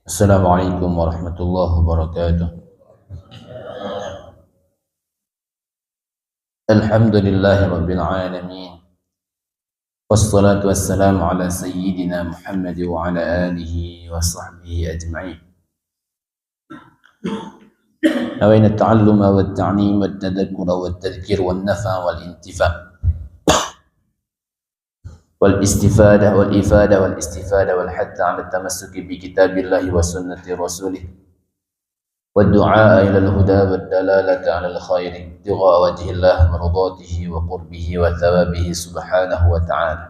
Assalamualaikum warahmatullahi wabarakatuh. Alhamdulillahi rabbil alamin. Wassalatu wassalamu ala sayyidina Muhammad wa ala alihi wa sahbihi ajma'in. Nawayna at-ta'alluma wa at-ta'lim wa at-tadhakkura wa at-tadhkir wa an-nafa wal intifa' wal istifada wal ifada wal istifada wal hatta 'ala at-tamassuki bi kitabillahi wa sunnati rasulih والدعاء إلى الهدى والدلالة على الخير ابتغاء وجه الله مرضاته وقربه وثوابه سبحانه وتعالى.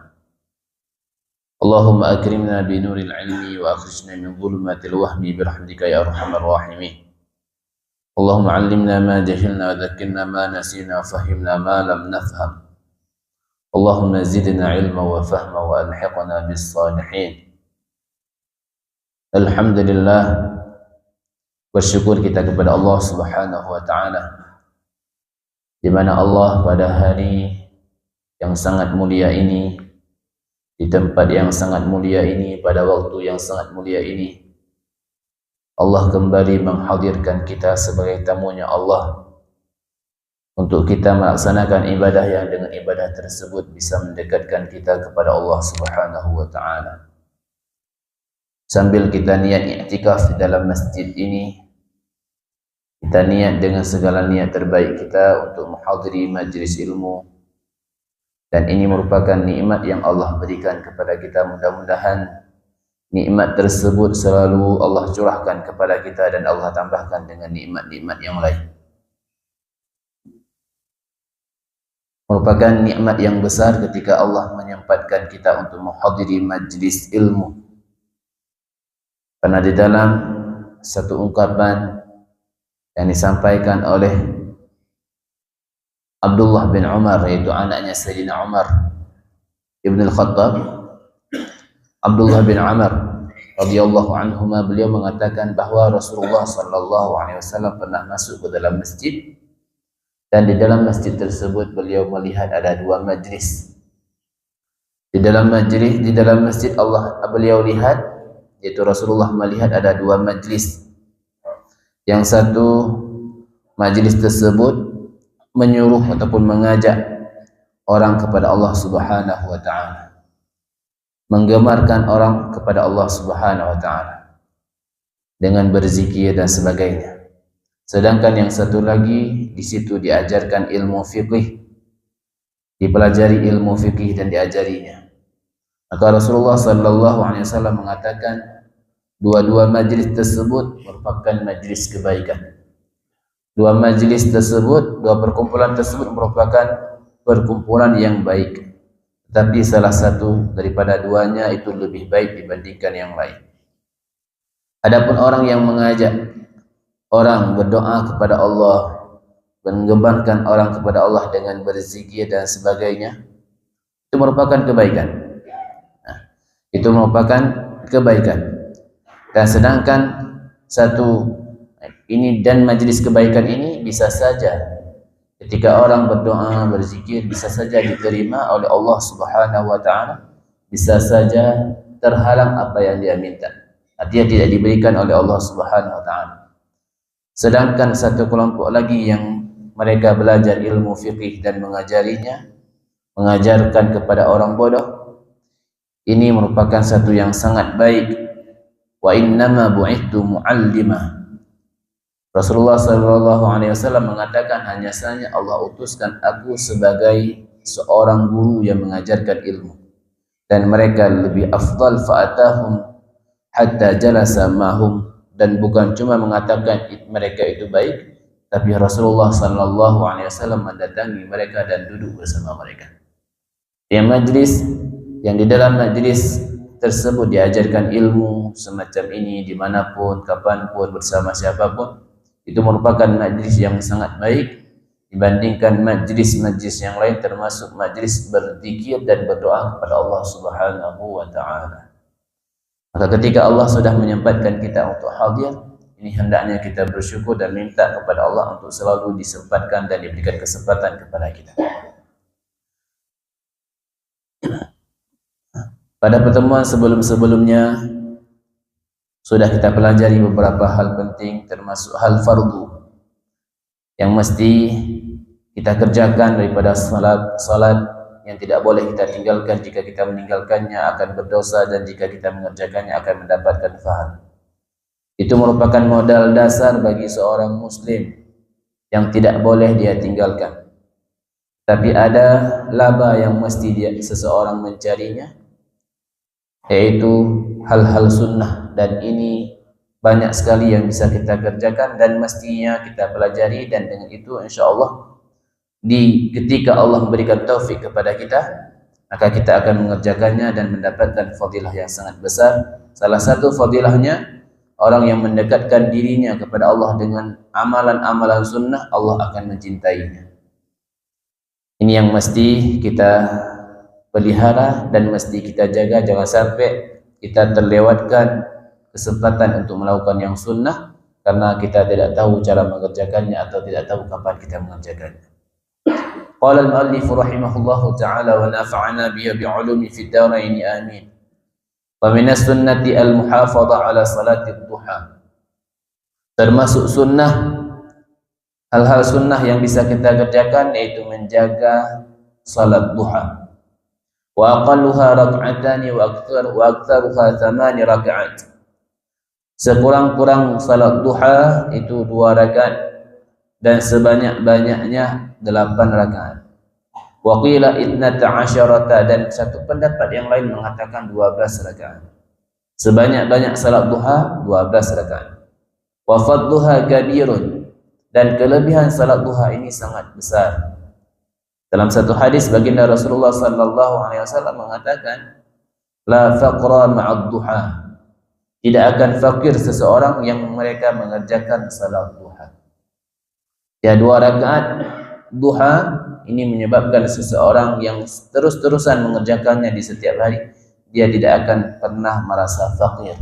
اللهم أكرمنا بنور العلم وأخرجنا من ظلمات الوهم برحمتك يا أرحم الراحمين. اللهم علمنا ما جهلنا وذكرنا ما نسينا وفهمنا ما لم نفهم. اللهم زدنا علما وفهما وألحقنا بالصالحين. الحمد لله. Bersyukur kita kepada Allah Subhanahu wa taala, di mana Allah pada hari yang sangat mulia ini, di tempat yang sangat mulia ini, pada waktu yang sangat mulia ini, Allah kembali menghadirkan kita sebagai tamunya Allah untuk kita melaksanakan ibadah yang dengan ibadah tersebut bisa mendekatkan kita kepada Allah Subhanahu wa taala. Sambil kita niat i'tikaf di dalam masjid ini, kita niat dengan segala niat terbaik kita untuk menghadiri majlis ilmu, dan ini merupakan nikmat yang Allah berikan kepada kita. Mudah-mudahan nikmat tersebut selalu Allah curahkan kepada kita dan Allah tambahkan dengan nikmat-nikmat yang lain. Merupakan nikmat yang besar ketika Allah menyempatkan kita untuk menghadiri majlis ilmu. Karena di dalam satu ungkapan yang disampaikan oleh Abdullah bin Umar, yaitu anaknya Sayyidina Umar Ibn al-Khattab, Abdullah bin Umar radhiyallahu anhuma, beliau mengatakan bahwa Rasulullah sallallahu alaihi wasallam pernah masuk ke dalam masjid, dan di dalam masjid tersebut beliau melihat ada dua majlis. Di dalam masjid beliau lihat, yaitu Rasulullah melihat ada dua majlis. Yang satu majlis tersebut menyuruh ataupun mengajak orang kepada Allah Subhanahu wa taala, menggemarkan orang kepada Allah Subhanahu wa taala dengan berzikir dan sebagainya. Sedangkan yang satu lagi di situ diajarkan ilmu fikih, dipelajari ilmu fikih dan diajarinya. Maka Rasulullah sallallahu alaihi wasallam mengatakan dua-dua majlis tersebut merupakan majlis kebaikan. Dua perkumpulan tersebut merupakan perkumpulan yang baik. Tetapi salah satu daripada duanya itu lebih baik dibandingkan yang lain. Adapun orang yang mengajak orang berdoa kepada Allah, menggembarkan orang kepada Allah dengan berzikir dan sebagainya, itu merupakan kebaikan. Itu merupakan kebaikan. Dan sedangkan satu ini dan majlis kebaikan ini bisa saja ketika orang berdoa, berzikir, bisa saja diterima oleh Allah Subhanahu wa taala, bisa saja terhalang apa yang dia minta, artinya tidak diberikan oleh Allah Subhanahu wa taala. Sedangkan satu kelompok lagi yang mereka belajar ilmu fikih dan mengajarinya, mengajarkan kepada orang bodoh, ini merupakan satu yang sangat baik. Wa innama bu'ithu mu'allimah. Rasulullah sallallahu alaihi wasallam mengatakan, hanya saja Allah utuskan aku sebagai seorang guru yang mengajarkan ilmu, dan mereka lebih afdal fa'atahum hatta jalasa mahum, dan bukan cuma mengatakan mereka itu baik, tapi Rasulullah sallallahu alaihi wasallam mendatangi mereka dan duduk bersama mereka. Yang di dalam majlis tersebut diajarkan ilmu semacam ini dimanapun, kapanpun, bersama siapapun, itu merupakan majlis yang sangat baik dibandingkan majlis-majlis yang lain, termasuk majlis berzikir dan berdoa kepada Allah Subhanahu wa taala. Maka ketika Allah sudah menyempatkan kita untuk hadir, ini hendaknya kita bersyukur dan minta kepada Allah untuk selalu disempatkan dan diberikan kesempatan kepada kita. Pada pertemuan sebelum-sebelumnya sudah kita pelajari beberapa hal penting, termasuk hal fardu yang mesti kita kerjakan daripada salat yang tidak boleh kita tinggalkan. Jika kita meninggalkannya akan berdosa, dan jika kita mengerjakannya akan mendapatkan pahala. Itu merupakan modal dasar bagi seorang muslim yang tidak boleh dia tinggalkan. Tapi ada laba yang mesti seseorang mencarinya, yaitu hal-hal sunnah, dan ini banyak sekali yang bisa kita kerjakan dan mestinya kita pelajari, dan dengan itu insyaAllah ketika Allah memberikan taufik kepada kita, maka kita akan mengerjakannya dan mendapatkan fadilah yang sangat besar. Salah satu fadilahnya, orang yang mendekatkan dirinya kepada Allah dengan amalan-amalan sunnah, Allah akan mencintainya. Ini yang mesti kita pelihara dan mesti kita jaga. Jangan sampai kita terlewatkan kesempatan untuk melakukan yang sunnah karena kita tidak tahu cara mengerjakannya atau tidak tahu kapan kita mengerjakannya. Qala al-muallif rahimahullahu ta'ala wa nafa'ana bihi bi'ulumi fid darain amin. Wa min as-sunnati al-muhafadha ala salati ad-duha. Termasuk sunnah, hal-hal sunnah yang bisa kita kerjakan yaitu menjaga salat duha. Wa aqalluha rak'atani wa aktsaruha 8 raka'at. Sekurang-kurang salat duha itu 2 rakaat dan sebanyak-banyaknya 8 rakaat. Wa qila 12 dan satu pendapat yang lain mengatakan 12 rakaat. Sebanyak-banyak salat duha 12 rakaat. Wa fadluha kabirun, dan kelebihan salat duha ini sangat besar. Dalam satu hadis baginda Rasulullah sallallahu alaihi wasallam mengatakan, la faqra ma'ad duha. Tidak akan fakir seseorang yang mereka mengerjakan salat duha. Ya, 2 rakaat duha ini menyebabkan seseorang yang terus-terusan mengerjakannya di setiap hari, dia tidak akan pernah merasa fakir.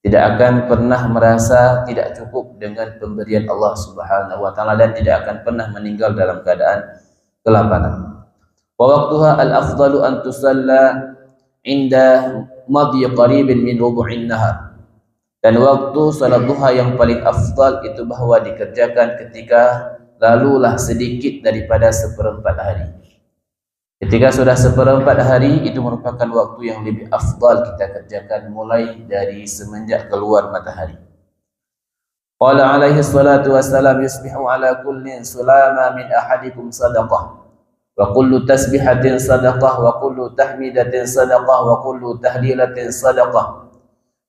Tidak akan pernah merasa tidak cukup dengan pemberian Allah Subhanahu wa taala, dan tidak akan pernah meninggal dalam keadaan kelaparan. Wa waqtuha al-afdalu an tusalla inda madhi qaribin min rubu'in nahar. Dan waktu salat duha yang paling afdal itu bahwa dikerjakan ketika lalulah sedikit daripada 1/4 hari. Ketika sudah 1/4 hari, itu merupakan waktu yang lebih afdal kita kerjakan mulai dari semenjak keluar matahari. Qala alaihi salatu wassalam, yusbihu ala kulli sulama min ahadikum sadaqah, wa kullu tasbihatin sadaqah, wa kullu tahmidatin sadaqah, wa kullu tahlilatin sadaqah,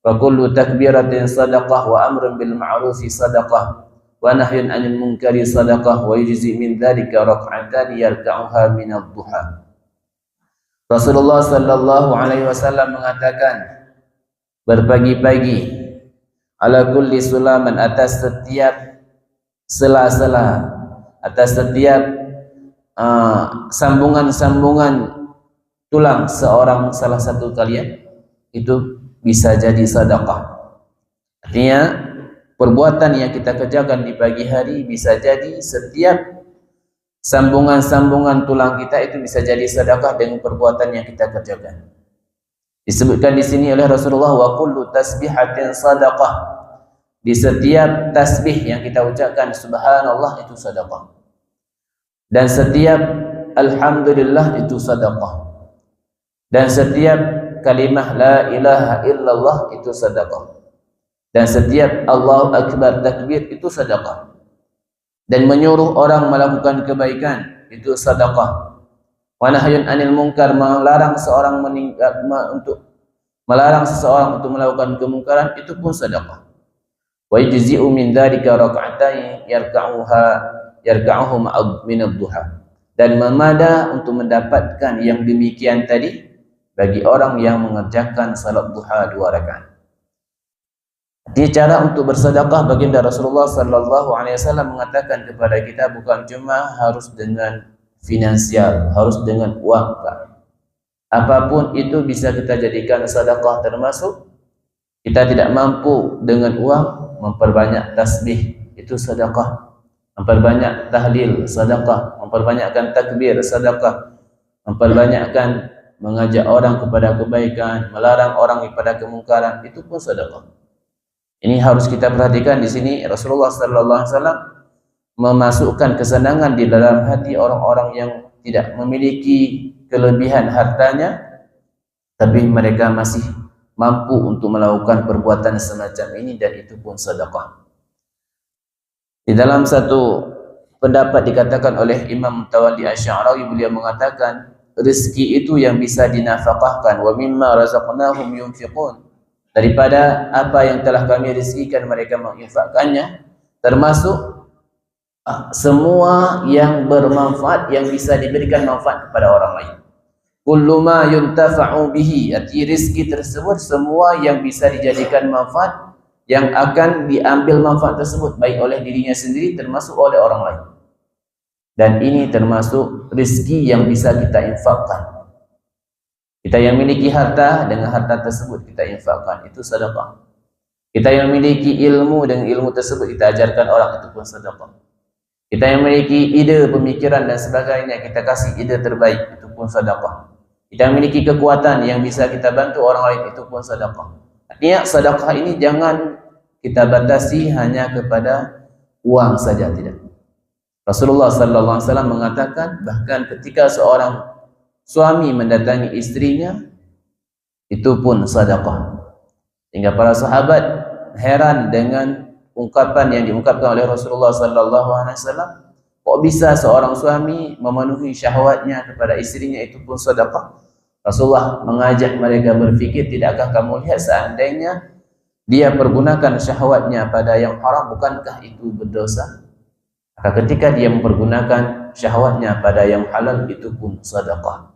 wa kullu takbiratin sadaqah, wa amrun bil ma'rufi sadaqah, wa nahyun 'anil munkari sadaqah, wa yujzi min dzalika rak'atan yarka'uha min ad-duha. Rasulullah sallallahu alaihi wasallam mengatakan, berpagi-pagi, ala kulli sulaman, atas setiap sela-sela, atas setiap sambungan-sambungan tulang salah satu kalian, itu bisa jadi sedekah. Artinya perbuatan yang kita kerjakan di pagi hari bisa jadi setiap sambungan-sambungan tulang kita itu bisa jadi sedekah dengan perbuatan yang kita kerjakan. Disebutkan di sini oleh Rasulullah, wa kullu tasbihatin sadaqah. Di setiap tasbih yang kita ucapkan subhanallah itu sedekah. Dan setiap alhamdulillah itu sedekah. Dan setiap kalimah la ilaha illallah itu sedekah. Dan setiap Allahu akbar takbir itu sedekah. Dan menyuruh orang melakukan kebaikan itu sedekah. Wa nahyun 'anil munkar, melarang seseorang untuk melakukan kemungkaran, itu pun sedekah. Wa yujzi'u min dzalika rak'atain yarka'uhu min ad-duha. Dan memada untuk mendapatkan yang demikian tadi bagi orang yang mengerjakan salat duha 2 rakaat. Di cara untuk bersedekah, baginda Rasulullah sallallahu alaihi wasallam mengatakan kepada kita bukan cuma harus dengan finansial, harus dengan uang, Pak. Apapun itu bisa kita jadikan sedekah, termasuk kita tidak mampu dengan uang, memperbanyak tasbih itu sedekah, memperbanyak tahlil sedekah, memperbanyakkan takbir sedekah, memperbanyakkan mengajak orang kepada kebaikan, melarang orang kepada kemungkaran, itu pun sedekah. Ini harus kita perhatikan di sini. Rasulullah sallallahu alaihi wasallam memasukkan kesenangan di dalam hati orang-orang yang tidak memiliki kelebihan hartanya, tapi mereka masih mampu untuk melakukan perbuatan semacam ini, dan itu pun sedekah. Di dalam satu pendapat dikatakan oleh Imam Tawalli Asy-Sya'rawi, beliau mengatakan rezeki itu yang bisa dinafkahkan, wa mimma razaqnahum yunfiqun, daripada apa yang telah kami rezekikan mereka menginfakkannya, termasuk semua yang bermanfaat, yang bisa diberikan manfaat kepada orang lain. Kullu ma yuntafa'u bihi, arti rezeki tersebut semua yang bisa dijadikan manfaat, yang akan diambil manfaat tersebut baik oleh dirinya sendiri termasuk oleh orang lain. Dan ini termasuk rezeki yang bisa kita infakkan. Kita yang memiliki harta, dengan harta tersebut kita infakkan, itu sedekah. Kita yang memiliki ilmu, dengan ilmu tersebut kita ajarkan orang, itu pun sedekah. Kita yang memiliki ide, pemikiran dan sebagainya, kita kasih ide terbaik, itu pun sedekah. Kita memiliki kekuatan yang bisa kita bantu orang lain, itu pun sedekah. Artinya sedekah ini jangan kita batasi hanya kepada uang saja, tidak. Rasulullah sallallahu alaihi wasallam mengatakan bahkan ketika seorang suami mendatangi istrinya, itu pun sedekah. Hingga para sahabat heran dengan ungkapan yang diungkapkan oleh Rasulullah sallallahu alaihi wasallam, kok bisa seorang suami memenuhi syahwatnya kepada istrinya, itu pun sedekah. Rasulullah mengajak mereka berfikir, tidakkah kamu lihat seandainya dia pergunakan syahwatnya pada yang haram, bukankah itu berdosa? Maka ketika dia mempergunakan syahwatnya pada yang halal, itu pun sedekah.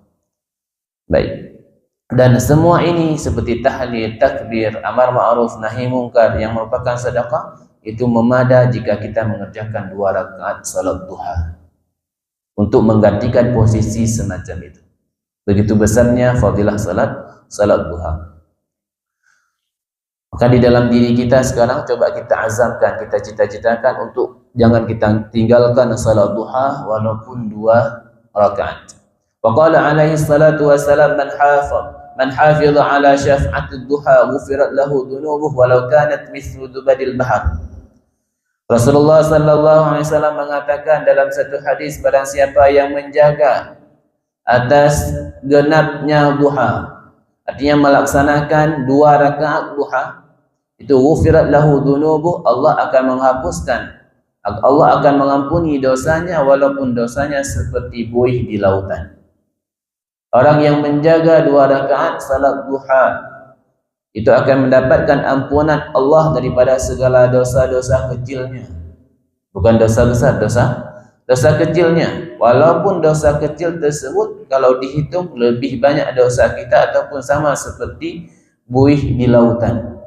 Baik. Dan semua ini seperti tahlil, takbir, amar ma'ruf, nahi mungkar yang merupakan sedekah, itu memada jika kita mengerjakan 2 rakaat salat duha untuk menggantikan posisi semacam itu. Begitu besarnya fadilah salat duha. Maka di dalam diri kita sekarang coba kita azamkan, kita cita-citakan untuk jangan kita tinggalkan salat duha walaupun 2 rakaat. Wa qala alaihi salatu wassalam, man hafiza ala syaf'atid duha ghufirat lahu dhunubuhu walau kanat mithlu dubadil bahr. Rasulullah sallallahu alaihi wasallam mengatakan dalam satu hadis, barang siapa yang menjaga atas genapnya duha, artinya melaksanakan 2 rakaat duha, itu ghufirat lahu dhunubuh, Allah akan menghapuskan, Allah akan mengampuni dosanya walaupun dosanya seperti buih di lautan. Orang yang menjaga 2 rakaat salat duha itu akan mendapatkan ampunan Allah daripada segala dosa-dosa kecilnya. Bukan dosa besar, dosa kecilnya. Walaupun dosa kecil tersebut kalau dihitung lebih banyak dosa kita ataupun sama seperti buih di lautan,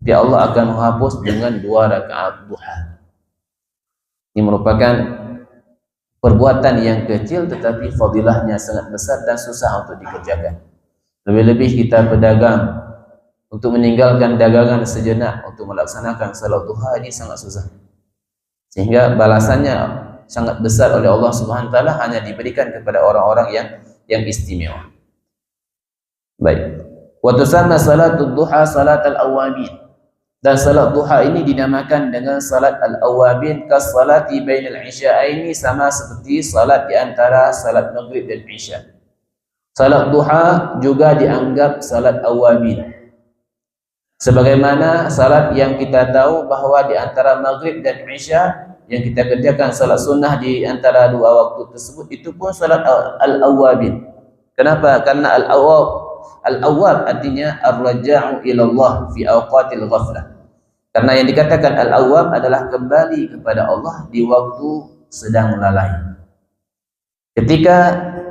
dia Allah akan menghapus dengan 2 rakaat duha. Ini merupakan perbuatan yang kecil tetapi fadilahnya sangat besar dan susah untuk dikerjakan. Lebih-lebih kita pedagang, untuk meninggalkan dagangan sejenak untuk melaksanakan salat duha ini sangat susah. Sehingga balasannya sangat besar oleh Allah Subhanahu wa taala, hanya diberikan kepada orang-orang yang istimewa. Baik. Wa tusamma salatul duha salatal awabin. Dan salat duha ini dinamakan dengan salat al-awabin, kas salati bainal isya'aini, sama seperti salat di antara salat maghrib dan isya. Salat duha juga dianggap salat awabin. Sebagaimana salat yang kita tahu bahwa di antara maghrib dan isya yang kita kerjakan salat sunnah di antara 2 waktu tersebut, itu pun salat al-awabin. Kenapa? Karena al-awwab artinya ar-raja'u ila Allah fi awqatil ghaflah. Karena yang dikatakan al-awwab adalah kembali kepada Allah di waktu sedang lalai. Ketika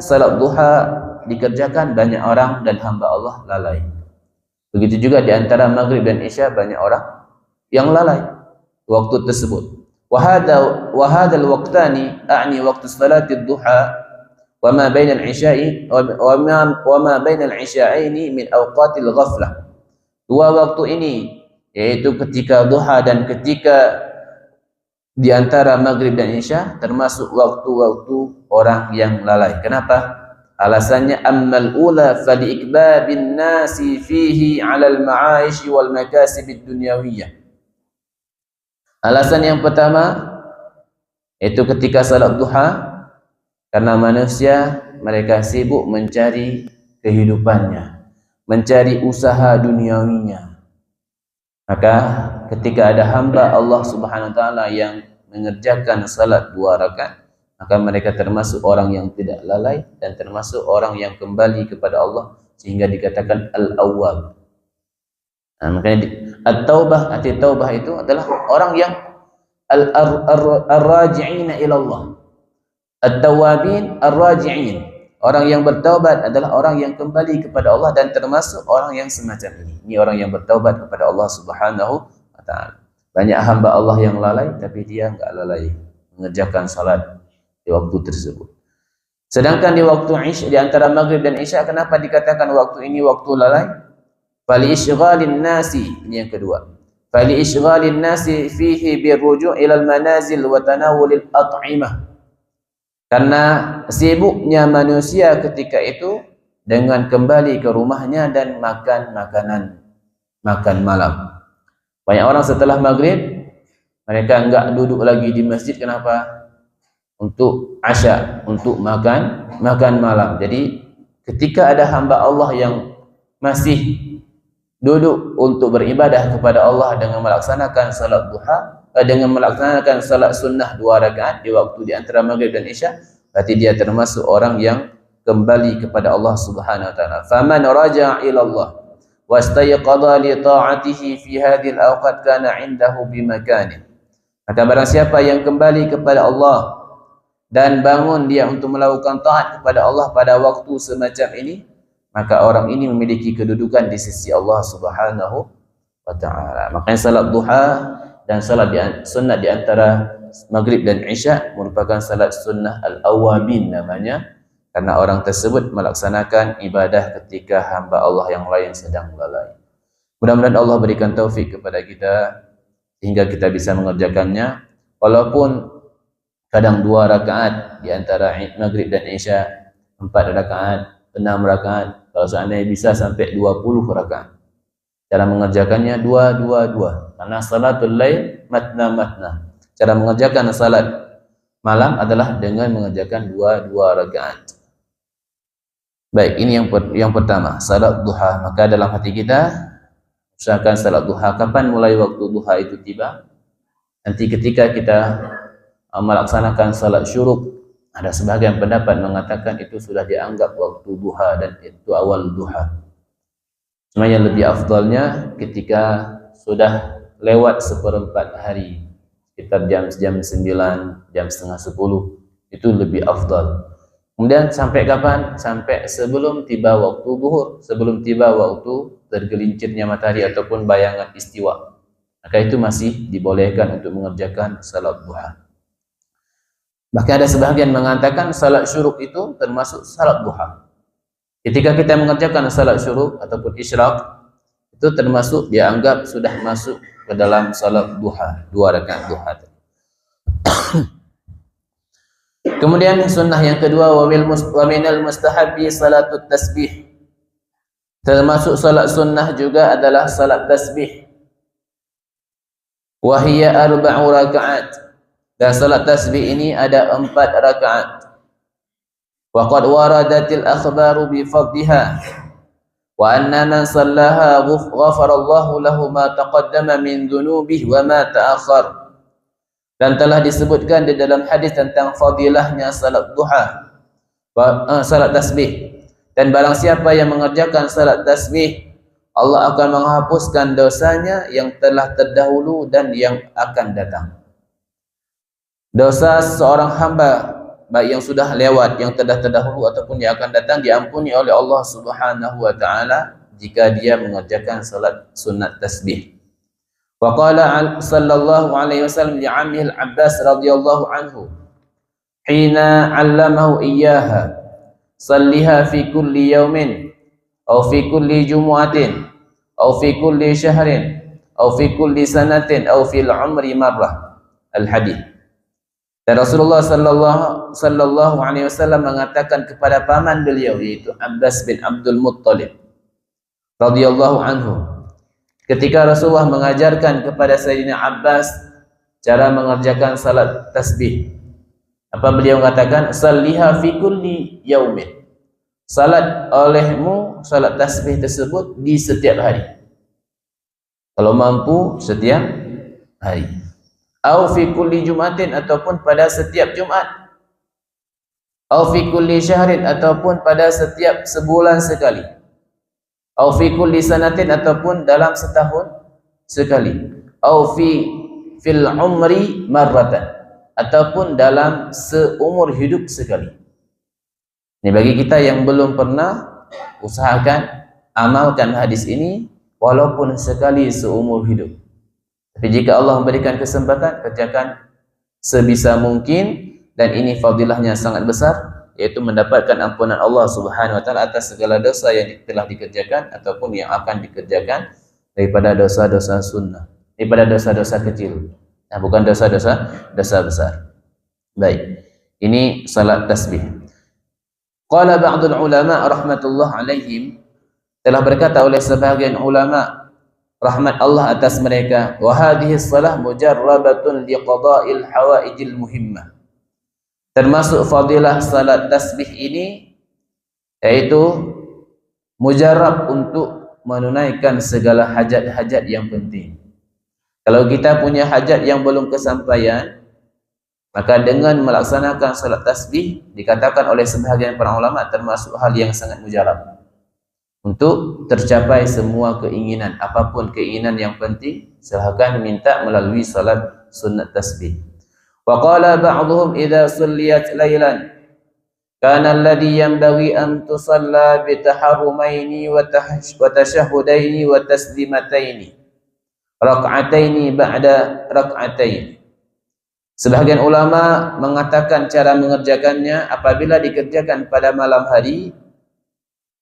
salat duha dikerjakan, banyak orang dan hamba Allah lalai. Begitu juga di antara maghrib dan isya, banyak orang yang lalai waktu tersebut. Wa hadzal waqtani a'ni waqtu salatid duha wa ma bainal isya'i wa ma bainal isya'aini min awqatil ghaflah. 2 waktu ini, yaitu ketika duha dan ketika di antara maghrib dan isya, termasuk waktu-waktu orang yang lalai. Kenapa? Alasannya ammal ula fali ikbabin nasi fihi 'alal ma'aish wal makasib ad-dunyawiyah. Alasan yang pertama itu ketika salat duha, karena manusia mereka sibuk mencari kehidupannya, mencari usaha duniawinya. Maka ketika ada hamba Allah Subhanahu wa taala yang mengerjakan salat 2 rakaat, maka mereka termasuk orang yang tidak lalai dan termasuk orang yang kembali kepada Allah, sehingga dikatakan al-awwab. Nah, makanya at-taubah, arti taubah itu adalah orang yang ar-raji'ina ila Allah. At-tawabin ar-raji'in. Orang yang bertaubat adalah orang yang kembali kepada Allah, dan termasuk orang yang semacam ini. Ini orang yang bertaubat kepada Allah Subhanahu wa taala. Banyak hamba Allah yang lalai, tapi dia enggak lalai mengerjakan salat di waktu tersebut. Sedangkan di waktu Isya, di antara maghrib dan Isya, kenapa dikatakan waktu ini waktu lalai? Fali isyghalin nasi, ini yang kedua. Fali isyghalin nasi fihi birruju' ila al-manazil wa tanawul al-at'imah. Karena sibuknya manusia ketika itu dengan kembali ke rumahnya dan makan malam. Banyak orang setelah maghrib mereka enggak duduk lagi di masjid. Kenapa? Untuk asya, untuk makan malam. Jadi ketika ada hamba Allah yang masih duduk untuk beribadah kepada Allah dengan melaksanakan salat duha, dengan melaksanakan salat sunnah 2 rakaat di waktu di antara maghrib dan isya, berarti dia termasuk orang yang kembali kepada Allah Subhanahu wa taala. Faman raja'a ila Allah wastayqadha li ta'atihi fi hadhihi al-awqat kana 'indahu bimakanin. Maka barang siapa yang kembali kepada Allah dan bangun dia untuk melakukan taat kepada Allah pada waktu semacam ini, maka orang ini memiliki kedudukan di sisi Allah Subhanahu wa taala. Makanya salat duha dan salat sunnah di antara maghrib dan isya merupakan salat sunnah al-awwabin namanya, karena orang tersebut melaksanakan ibadah ketika hamba Allah yang lain sedang lalai. Mudah-mudahan Allah berikan taufik kepada kita sehingga kita bisa mengerjakannya, walaupun kadang 2 rakaat di antara maghrib dan isya, 4 rakaat, 6 rakaat, kalau seandainya bisa sampai 20 rakaat. Cara mengerjakannya 2-2-2, karena salatul lail matna. Cara mengerjakan salat malam adalah dengan mengerjakan 2 rakaat. Baik, ini yang pertama, salat duha. Maka dalam hati kita usahakan salat duha. Kapan mulai waktu duha itu tiba? Nanti ketika kita melaksanakan salat syuruk, ada sebagian pendapat mengatakan itu sudah dianggap waktu duha dan itu awal duha. Cuma yang lebih afdalnya ketika sudah lewat 1/4 hari, sekitar jam 9, jam setengah 10, itu lebih afdal. Kemudian sampai kapan? Sampai sebelum tiba waktu zuhur, sebelum tiba waktu tergelincirnya matahari ataupun bayangan istiwa. Maka itu masih dibolehkan untuk mengerjakan salat duha. Bahkan ada sebahagian mengatakan salat syuruk itu termasuk salat duha. Ketika kita mengerjakan salat syuruk ataupun isyraq, itu termasuk dianggap sudah masuk ke dalam salat duha, 2 rakaat duha. Kemudian sunnah yang kedua, wa minal mustahabbi salatut tasbih. Termasuk salat sunnah juga adalah salat tasbih. Wa hiya 4 rakaat. Dan salat tasbih ini ada 4 rakaat. Wa qad waradatil akhbaru bi fadliha wa anna man sallaha ghafara Allahu lahu ma taqaddama min dhunubihi wa ma ta'akhkhar. Dan telah disebutkan di dalam hadis tentang fadilahnya salat duha, salat tasbih. Dan barang siapa yang mengerjakan salat tasbih, Allah akan menghapuskan dosanya yang telah terdahulu dan yang akan datang. Dosa seorang hamba, baik yang sudah lewat, yang telah terdahulu ataupun yang akan datang, diampuni oleh Allah Subhanahu wa taala jika dia mengerjakan salat sunat tasbih. Wa qala sallallahu alaihi wasallam li ammihi al-Abbas radhiyallahu anhu hina 'allamahu iyyaha salliha fi kulli yawmin aw fi kulli jumu'atin aw fi kulli shahrin aw fi kulli sanatin aw fil umri marrah. Al-hadith. Dan Rasulullah sallallahu alaihi wasallam mengatakan kepada paman beliau, yaitu Abbas bin Abdul Muttalib radhiyallahu anhu, ketika Rasulullah mengajarkan kepada Sayyidina Abbas cara mengerjakan salat tasbih, apa beliau katakan? Salliha fi kulli yaumin. Salat olehmu salat tasbih tersebut di setiap hari. Kalau mampu setiap hari. Au fi kulli Jumatin, ataupun pada setiap Jumat. Au fi kulli syahrin, ataupun pada setiap sebulan sekali. Au fi kulli sanatin, ataupun dalam setahun sekali. Au fil umri marratan, ataupun dalam seumur hidup sekali. Ini bagi kita yang belum pernah, usahakan amalkan hadis ini walaupun sekali seumur hidup. Tapi jika Allah memberikan kesempatan, kerjakan sebisa mungkin, dan ini fadilahnya sangat besar, yaitu mendapatkan ampunan Allah Subhanahu wa taala atas segala dosa yang telah dikerjakan ataupun yang akan dikerjakan daripada dosa-dosa sunnah, daripada dosa-dosa kecil. Nah, bukan dosa-dosa besar. Baik. Ini salat tasbih. Qala ba'dul ulama rahmatullah alaihim, telah berkata oleh sebagian ulama rahmat Allah atas mereka, wa hadhihi shalah mujarrabatun liqada'il hawaijil muhimmah. Termasuk fadilah salat tasbih ini yaitu mujarrab untuk menunaikan segala hajat-hajat yang penting. Kalau kita punya hajat yang belum kesampaian, maka dengan melaksanakan salat tasbih dikatakan oleh sebahagian para ulama termasuk hal yang sangat mujarab untuk tercapai semua keinginan. Apapun keinginan yang penting, silakan minta melalui salat sunat tasbih. Wa qala ba'dhum idza sulliyat lailan kana alladhi yanbaghi an tusalla bi taharrumaini wa tashahhudaini wa taslimataini rak'ataini ba'da rak'atain. Sebahagian ulama mengatakan cara mengerjakannya apabila dikerjakan pada malam hari,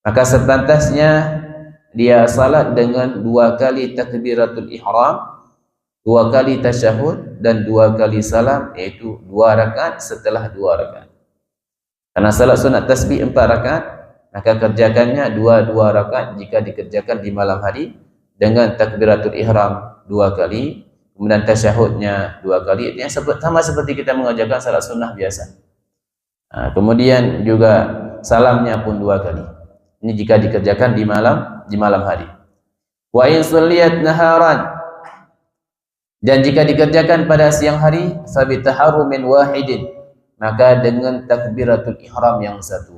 maka sepantasnya dia salat dengan 2 kali takbiratul ihram, 2 kali tasyahud, dan 2 kali salam, yaitu 2 rakaat setelah 2 rakaat. Karena salat sunat tasbih 4 rakaat, maka kerjakannya 2 rakaat jika dikerjakan di malam hari, dengan takbiratul ihram 2 kali, kemudian tasyahudnya 2 kali. Yang sama seperti kita mengerjakan salat sunnah biasa. Kemudian juga salamnya pun 2 kali. Ini jika dikerjakan di malam hari. Wa in sulliyat naharan, dan jika dikerjakan pada siang hari, fa bi taharrumin wahidin, maka dengan takbiratul ihram yang satu.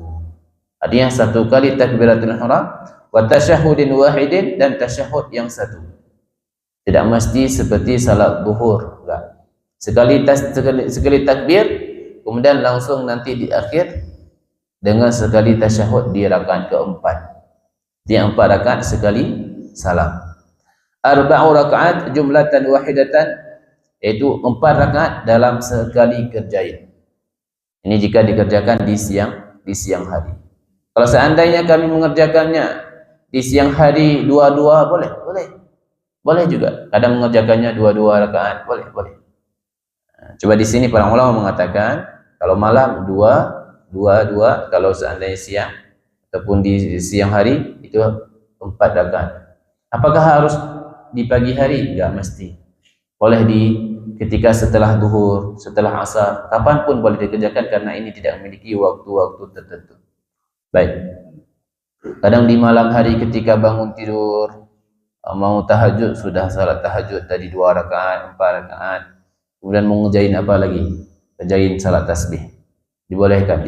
Artinya 1 kali takbiratul ihram, wa tasyahudin wahidin, dan tasyahud yang satu. Tidak mesti seperti salat zuhur, enggak. Sekali takbir, kemudian langsung nanti di akhir dengan sekali tasyahud di rakaat keempat. Di 4 rakaat sekali salam. 4 rakaat jumlatan wahidatan, yaitu 4 rakaat dalam sekali kerjain. Ini jika dikerjakan di siang hari. Kalau seandainya kami mengerjakannya di siang hari 2 boleh juga. Kadang mengerjakannya 2 rakaat, boleh. Coba di sini para ulama mengatakan kalau malam 2, kalau seandainya siang ataupun di siang hari itu 4 rakaat. Apakah harus di pagi hari? Enggak mesti. Boleh ketika setelah zuhur, setelah asar, kapanpun boleh dikerjakan karena ini tidak memiliki waktu-waktu tertentu. Baik. Kadang di malam hari ketika bangun tidur, mau tahajud, sudah salat tahajud tadi 2 rakaat, 4 rakaat. Kemudian mau ngejain apa lagi? Ngejain salat tasbih. Dibolehkan.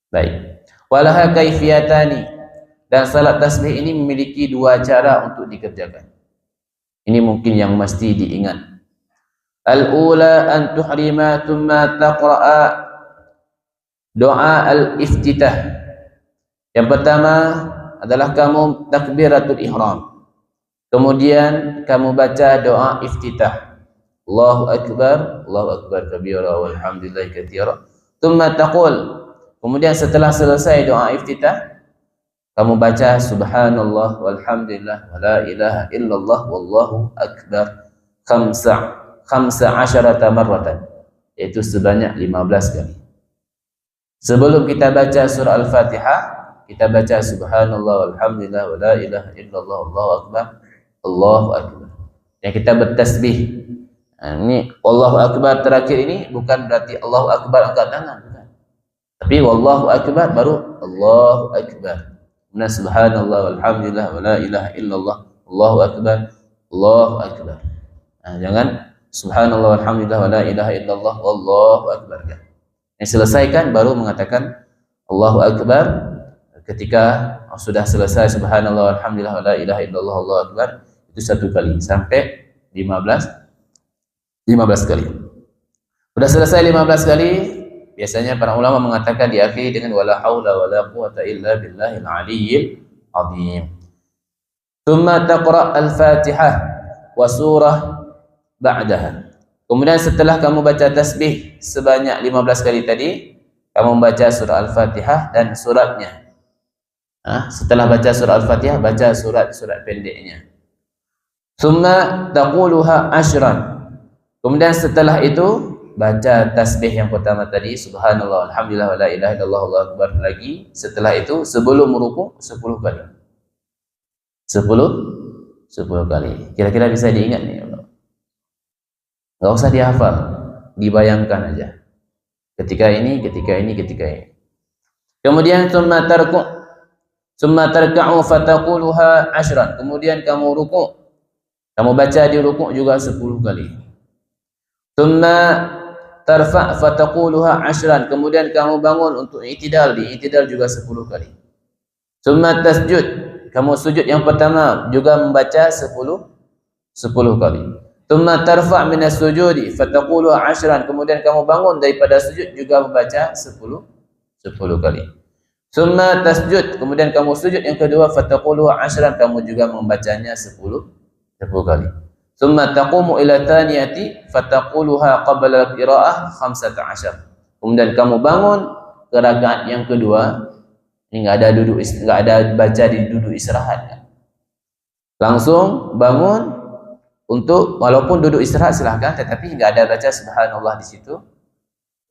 Baik. Walaha kaifiyatani, dan salat tasbih ini memiliki 2 cara untuk dikerjakan. Ini mungkin yang mesti diingat. Al-ula an tuhrima thumma taqra'a doa al-iftitah. Yang pertama adalah kamu takbiratul ihram, kemudian kamu baca doa iftitah. Allahu akbar kabira walhamdulillahi katsira. Thumma taqul, kemudian setelah selesai doa iftitah, kamu baca subhanallah walhamdulillah wa la ilaha illallah wallahu akbar khamsa asharata marratan. yaitu sebanyak 15 kali. Sebelum kita baca surah Al-Fatihah, kita baca subhanallah walhamdulillah wa la ilaha illallah Allahu akbar, Allahu akbar. Yang kita bertasbih. Ini Allahu akbar terakhir ini bukan berarti Allahu akbar angkat tangan, bukan. Tapi wallahu akbar baru Allahu akbar. Kemudian subhanallah walhamdulillah wa la ilaha illallah Allahu akbar, Allahu akbar. Jangan subhanallah walhamdulillah wa la ilaha illallah wallahu akbar. Yang selesaikan baru mengatakan Allahu akbar. Ketika sudah selesai subhanallah walhamdulillah wa la ilaha illallah Allahu akbar, itu satu kali sampai 15 kali. Sudah selesai 15 kali, biasanya para ulama mengatakan diakhiri dengan wala haula wala quwata illa billahil aliyyil azim. Tsumma taqra al-Fatihah wa surah ba'daha. Kemudian setelah kamu baca tasbih sebanyak 15 kali tadi, kamu membaca surah Al-Fatihah dan suratnya. Setelah baca surah Al-Fatihah, baca surat-surat pendeknya. Tsumma taquluha 10. Kemudian setelah itu baca tasbih yang pertama tadi, subhanallah alhamdulillah wa la ilaha illallah Allahu akbar lagi. Setelah itu sebelum rukuk 10 kali. 10 kali. Kira-kira bisa diingat nih? Enggak usah dihafal, dibayangkan aja. Ketika ini. Kemudian summa tarka'u fataquluha 10. Kemudian kamu rukuk. Kamu baca di rukuk juga 10 kali. Summa tarfa' fataquluha 10. Kemudian kamu bangun untuk i'tidal, di i'tidal juga 10 kali. Summa tasjud. Kamu sujud yang pertama juga membaca 10 kali. Summa tarfa' minas sujudi fataquluha 10. Kemudian kamu bangun daripada sujud juga membaca 10 kali. Summa tasjud. Kemudian kamu sujud yang kedua fataquluha 10. Kamu juga membacanya 10 kali. Summa taqumu ila thaniyati fataquluha qabla al-qira'ah 15. Kemudian kamu bangun ke rakaat yang kedua. Ini enggak ada baca di duduk istirahat. Langsung bangun untuk, walaupun duduk istirahat silahkan, tetapi enggak ada baca subhanallah di situ.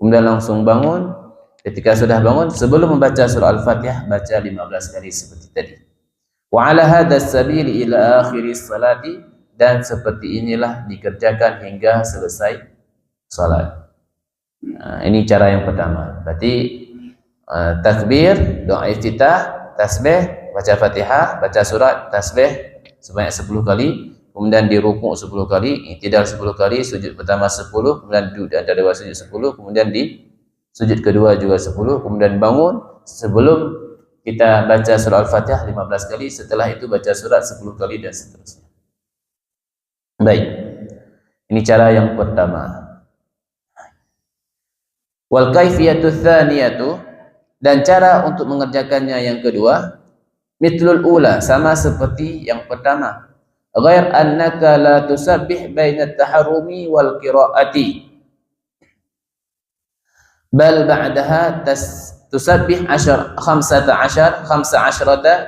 Kemudian langsung bangun. Ketika sudah bangun, sebelum membaca surah Al-Fatihah, baca 15 kali seperti tadi. Wa ala hadha sabili ila akhiris salati. Dan seperti inilah dikerjakan hingga selesai salat. Ini cara yang pertama. Berarti takbir, doa iftitah, tasbih, baca Fatihah, baca surat, tasbih sebanyak 10 kali, kemudian di rukuk 10 kali, i'tidal 10 kali, sujud pertama 10, kemudian duduk di antara dua sujud 10, kemudian di sujud kedua juga 10, kemudian bangun sebelum kita baca surah Al-Fatihah 15 kali, setelah itu baca surat 10 kali dan seterusnya. Baik, ini cara yang pertama. Wal kaifiyatu tsaniyatu, dan cara untuk mengerjakannya yang kedua, mitlul ula, sama seperti yang pertama. Ghair annaka la tusabbih bainat taharrumi wal qiraati, bal ba'daha tusabbih 15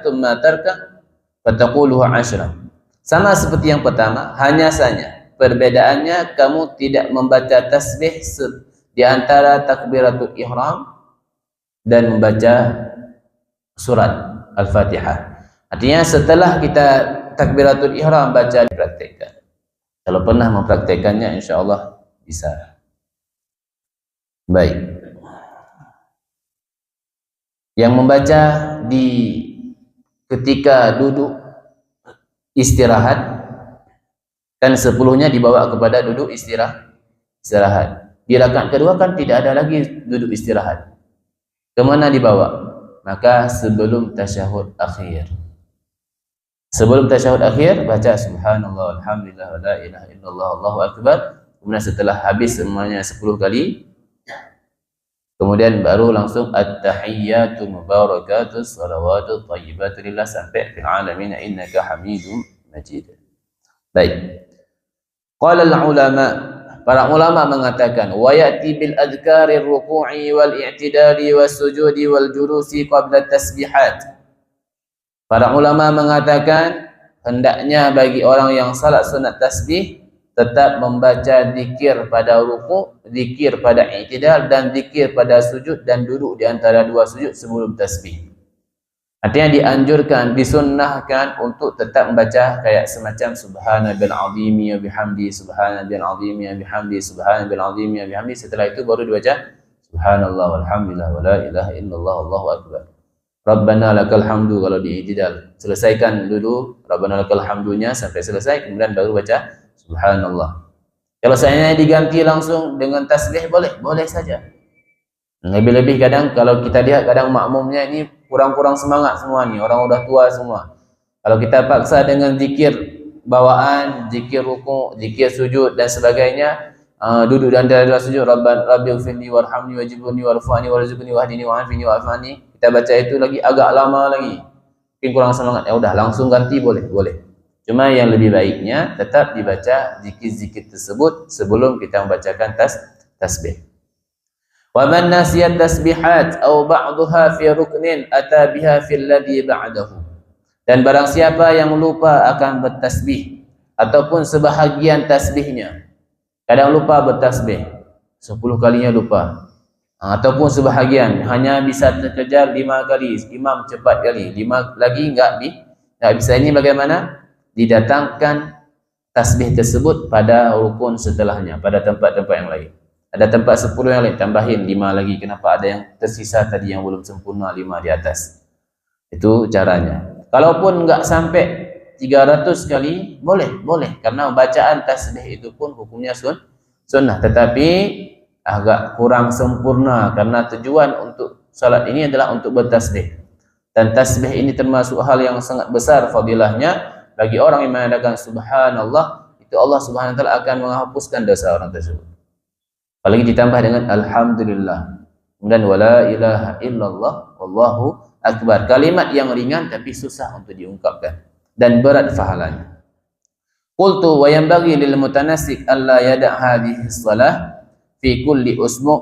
thumma tarka fataquluha 10. Sama seperti yang pertama, hanya saja perbedaannya kamu tidak membaca tasbih di antara takbiratul ihram dan membaca surat Al-Fatihah. Artinya setelah kita takbiratul ihram baca, dipraktekkan. Kalau pernah mempraktekannya, insyaallah bisa. Baik. Yang membaca di ketika duduk istirahat, kan 10-nya dibawa kepada duduk istirahat. Di rakaat kedua kan tidak ada lagi duduk istirahat. Kemana dibawa? Maka sebelum tasyahud akhir. Sebelum tasyahud akhir baca subhanallah alhamdulillah wa la ilaha illallah Allahu akbar. Kemudian setelah habis semuanya 10 kali, kemudian baru langsung at-tahiyyatu mubarakatuh salawatu thayyibatu lillah sampai fil alamin innaka hamidum majid. Baik. Qala al-ulama, para ulama mengatakan wa ya'ti bil adhkarir ruku'i wal i'tidali was sujudi wal julusi qabla tasbihat. Para ulama mengatakan hendaknya bagi orang yang salat sunat tasbih tetap membaca zikir pada rukuk, zikir pada i'tidal, dan zikir pada sujud dan duduk di antara dua sujud sebelum tasbih. Artinya dianjurkan, disunnahkan untuk tetap membaca kayak semacam subhanallahil azim wa bihamdi, subhanallahil azim wa bihamdi, subhanallahil azim wa bihamdi. Setelah itu baru dibaca subhanallah walhamdulillah wa la ilaha illallah wallahu akbar. Rabbana lakal hamdu kalau di i'tidal. Selesaikan dulu Rabbana lakal hamdunya sampai selesai, kemudian baru baca subhanallah. Kalau seandainya diganti langsung dengan tasbih boleh saja. Lebih-lebih kadang kalau kita lihat kadang makmumnya ini kurang-kurang semangat semua nih, orang udah tua semua. Kalau kita paksa dengan zikir bawaan, zikir rukuk, zikir sujud dan sebagainya, duduk dan antara sujud Rabbighfirli warhamni wajibni warfa'ni warzuqni wahdini wa'afini wa'afani, kita baca itu lagi agak lama lagi, mungkin kurang semangat, ya udah langsung ganti boleh. Cuma yang lebih baiknya tetap dibaca zikir-zikir tersebut sebelum kita membacakan tasbih. Wa man nasiyat tasbihat aw ba'daha fi ruknin ata biha fil ladhi ba'dahu. Dan barang siapa yang lupa akan bertasbih ataupun sebahagian tasbihnya, kadang lupa bertasbih 10 kalinya lupa, ataupun sebahagian hanya bisa terkejar 5 kali, imam cepat kali, 5 lagi enggak bisa, ini bagaimana? Didatangkan tasbih tersebut pada rukun setelahnya, pada tempat-tempat yang lain. Ada tempat 10 yang lain, tambahin 5 lagi. Kenapa ada yang tersisa tadi yang belum sempurna 5 di atas? Itu caranya. Kalaupun enggak sampai 300 kali, boleh. Karena bacaan tasbih itu pun hukumnya sunnah. Tetapi agak kurang sempurna karena tujuan untuk salat ini adalah untuk bertasbih. Dan tasbih ini termasuk hal yang sangat besar fadilahnya. Bagi orang yang mengadakan subhanallah, itu Allah subhanahu wa ta'ala akan menghapuskan dosa orang tersebut. Apalagi ditambah dengan alhamdulillah, kemudian wala ilaha illallah wallahu akbar. Kalimat yang ringan tapi susah untuk diungkapkan dan berat pahalanya. Qultu wa yanbaghi lil mutanassik alla yada' hadhihi shalah fi kulli usbu'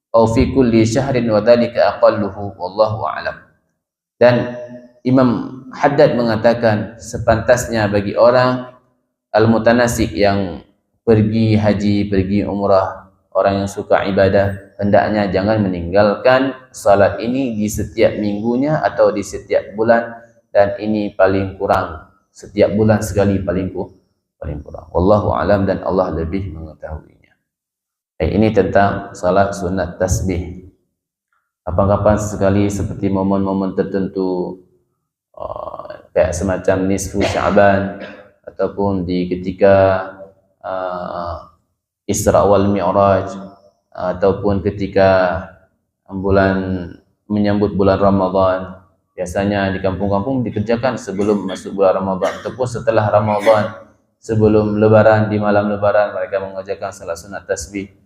atau fi kulli syahrin wa dhalika aqalluhu wallahu a'lam. Dan Imam Haddad mengatakan sepantasnya bagi orang al-mutanassik yang pergi haji, pergi umrah, orang yang suka ibadah, hendaknya jangan meninggalkan salat ini di setiap minggunya atau di setiap bulan, dan ini paling kurang setiap bulan sekali, paling kurang. Wallahu alam, dan Allah lebih mengetahuinya. Ini tentang salat sunat tasbih. Kapan-kapan sekali seperti momen-momen tertentu, kayak semacam nisfu Sya'ban ataupun di ketika Isra wal Mi'raj, ataupun ketika menyambut bulan Ramadan. Biasanya di kampung-kampung dikerjakan sebelum masuk bulan Ramadan ataupun setelah Ramadan, sebelum lebaran, di malam lebaran mereka mengerjakan salat sunat tasbih.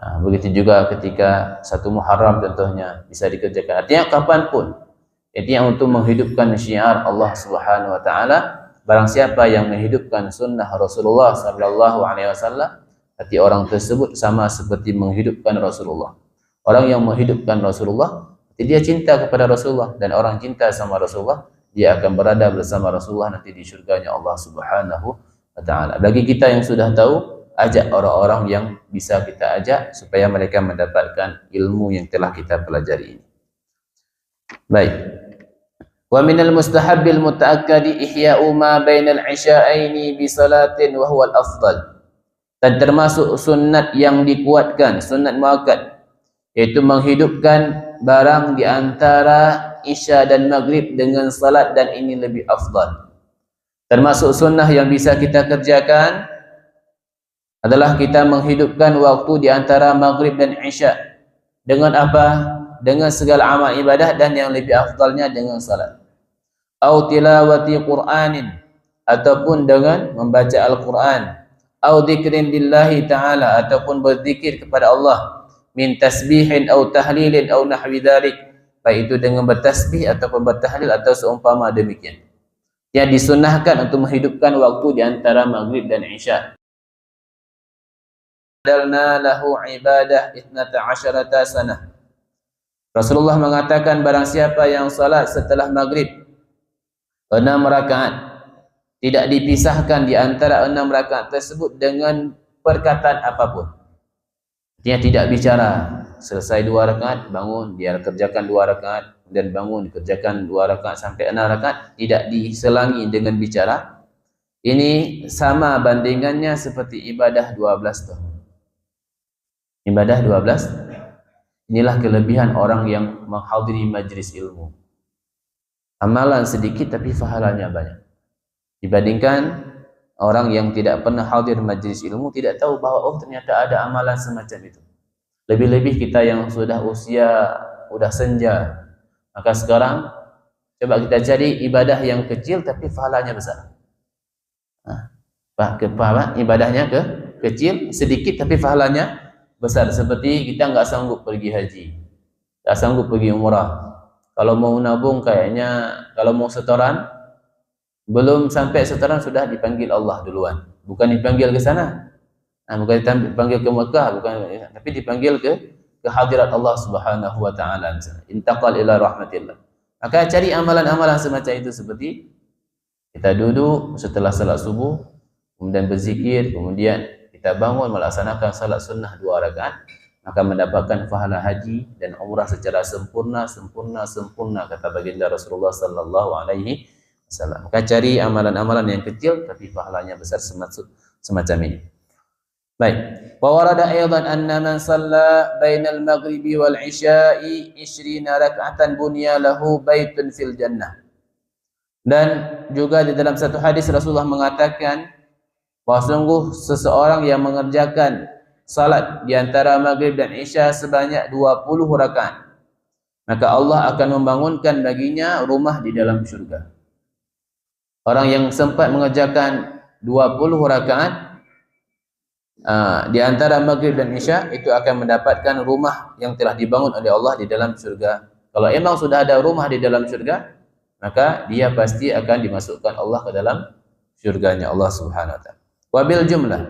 Begitu juga ketika 1 Muharram contohnya bisa dikerjakan. Artinya kapanpun. Artinya untuk menghidupkan syiar Allah Subhanahu wa taala. Barang siapa yang menghidupkan sunnah Rasulullah sallallahu alaihi wasallam, arti orang tersebut sama seperti menghidupkan Rasulullah. Orang yang menghidupkan Rasulullah, dia cinta kepada Rasulullah, dan orang cinta sama Rasulullah, dia akan berada bersama Rasulullah nanti di syurganya Allah Subhanahu wa taala. Bagi kita yang sudah tahu, ajak orang-orang yang bisa kita ajak supaya mereka mendapatkan ilmu yang telah kita pelajari ini. Baik. Wa minal mustahabbil mutaakkadi ihya'u ma bainal isya'aini bi salatin wa huwa al-afdal. Dan termasuk sunat yang dikuatkan, sunat muakkad, yaitu menghidupkan barang di antara isya dan maghrib dengan salat, dan ini lebih afdal. Termasuk sunnah yang bisa kita kerjakan adalah kita menghidupkan waktu di antara maghrib dan isya. Dengan apa? Dengan segala amal ibadah, dan yang lebih afdalnya dengan salat. Au tilawati Qur'anin, ataupun dengan membaca Al-Quran. Au dzikrin lillahi ta'ala, ataupun berzikir kepada Allah. Min tasbihin au tahlilin au nahwi dzalik, baik itu dengan bertasbih ataupun bertahlil atau seumpama demikian. Yang disunnahkan untuk menghidupkan waktu di antara maghrib dan isya. Dalna lahu ibadah 12 sanah. Rasulullah mengatakan barang siapa yang salat setelah maghrib 6 rakaat, tidak dipisahkan di antara 6 rakaat tersebut dengan perkataan apapun. Dia tidak bicara, selesai 2 rakaat bangun, dia kerjakan 2 rakaat dan bangun, kerjakan 2 rakaat sampai 6 rakaat, tidak diselangi dengan bicara. Ini sama bandingannya seperti ibadah 12 tahun. Ibadah 12. Inilah kelebihan orang yang menghadiri majlis ilmu. Amalan sedikit tapi pahalanya banyak. Dibandingkan orang yang tidak pernah hadir majlis ilmu, tidak tahu bahwa oh ternyata ada amalan semacam itu. Lebih-lebih kita yang sudah usia, sudah senja. Maka sekarang coba kita cari ibadah yang kecil tapi pahalanya besar. Ibadahnya kecil, sedikit tapi pahalanya besar. Seperti kita nggak sanggup pergi haji, nggak sanggup pergi umrah. Kalau mau nabung kayaknya, kalau mau setoran, belum sampai setoran sudah dipanggil Allah duluan. Bukan dipanggil ke sana, bukan dipanggil ke Mekah, bukan, tapi dipanggil ke hadirat Allah Subhanahu wa taala. Intaqal ila rahmatillah. Maka cari amalan-amalan semacam itu, seperti kita duduk setelah salat subuh, kemudian berzikir, kemudian kita bangun melaksanakan salat sunnah 2 rakaat, maka mendapatkan pahala haji dan umrah secara sempurna kata baginda Rasulullah sallallahu alaihi wasallam. Maka cari amalan-amalan yang kecil tapi pahalanya besar semacam ini. Baik. Wa warada aidan anna man shalla bainal maghribi wal isya'i 20 rak'atan bunya lahu baitun fil jannah. Dan juga di dalam satu hadis Rasulullah mengatakan bahwa sungguh seseorang yang mengerjakan salat di antara maghrib dan isya sebanyak 20 rakaat, maka Allah akan membangunkan baginya rumah di dalam syurga. Orang yang sempat mengerjakan 20 rakaat di antara maghrib dan isya, itu akan mendapatkan rumah yang telah dibangun oleh Allah di dalam syurga. Kalau emang sudah ada rumah di dalam syurga, maka dia pasti akan dimasukkan Allah ke dalam syurganya Allah Subhanahu wa taala. Wabil jumlah,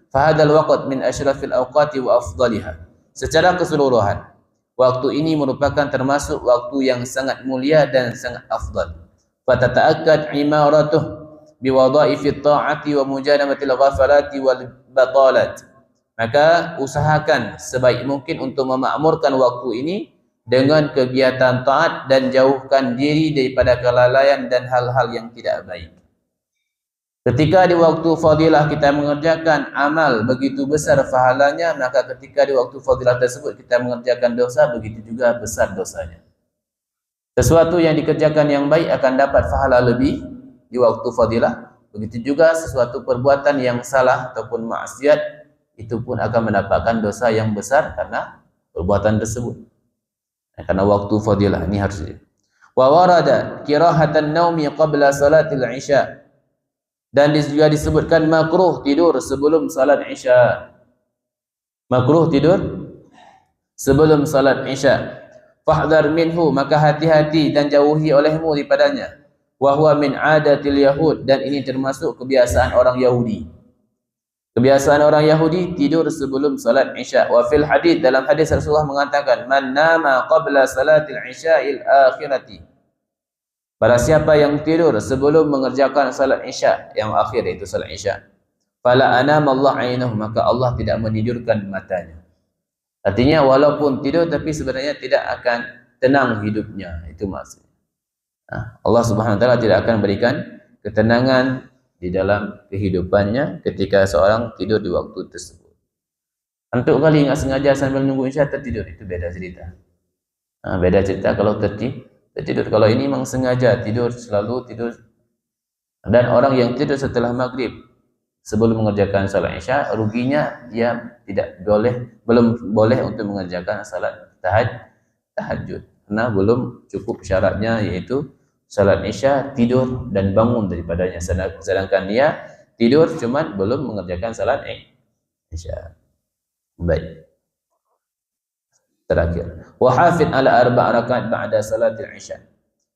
fahadal waqt min asyrafil awqati wa afdaliha. Secara keseluruhan, waktu ini merupakan termasuk waktu yang sangat mulia dan sangat afdal. Fatata'akkad imaratuh biwadha'ifit ta'ati wa mujadamatil ghafalati wal batalat. Maka usahakan sebaik mungkin untuk memakmurkan waktu ini dengan kegiatan taat dan jauhkan diri daripada kelalaian dan hal-hal yang tidak baik. Ketika di waktu fadilah kita mengerjakan amal begitu besar pahalanya, maka ketika di waktu fadilah tersebut kita mengerjakan dosa, begitu juga besar dosanya. Sesuatu yang dikerjakan yang baik akan dapat pahala lebih di waktu fadilah, begitu juga sesuatu perbuatan yang salah ataupun maksiat, itu pun akan mendapatkan dosa yang besar karena perbuatan tersebut. Karena waktu fadilah ini harus. Wa warada kirahatan naumi qabla salatil isya. Dan juga disebutkan makruh tidur sebelum salat isya. Makruh tidur sebelum salat isya. Fahdhar minhu, maka hati-hati dan jauhi olehmu daripadanya. Wa huwa min adatil yahud, dan ini termasuk kebiasaan orang Yahudi. Kebiasaan orang Yahudi tidur sebelum salat isya. Wa fil hadis, dalam hadis Rasulullah mengatakan, man nama qabla salatil isya'il akhirati. Pada siapa yang tidur sebelum mengerjakan salat isya yang akhir, itu salat isya, fala anama Allah ainahu, maka Allah tidak menidurkan matanya. Artinya walaupun tidur tapi sebenarnya tidak akan tenang hidupnya, itu maksudnya. Allah Subhanahu wa taala tidak akan berikan ketenangan di dalam kehidupannya ketika seorang tidur di waktu tersebut. Antuk kali enggak sengaja sambil nunggu isya tertidur, itu beda cerita. Beda cerita kalau tertidur. Kalau ini memang sengaja tidur, selalu tidur. Dan orang yang tidur setelah maghrib sebelum mengerjakan salat isya, ruginya dia belum boleh untuk mengerjakan salat tahajud, karena belum cukup syaratnya, yaitu salat isya tidur dan bangun daripadanya. Sedangkan dia tidur cuman belum mengerjakan salat isya. Baik. Terakhir, wa hafid ala 4 rakaat ba'da salatil isya.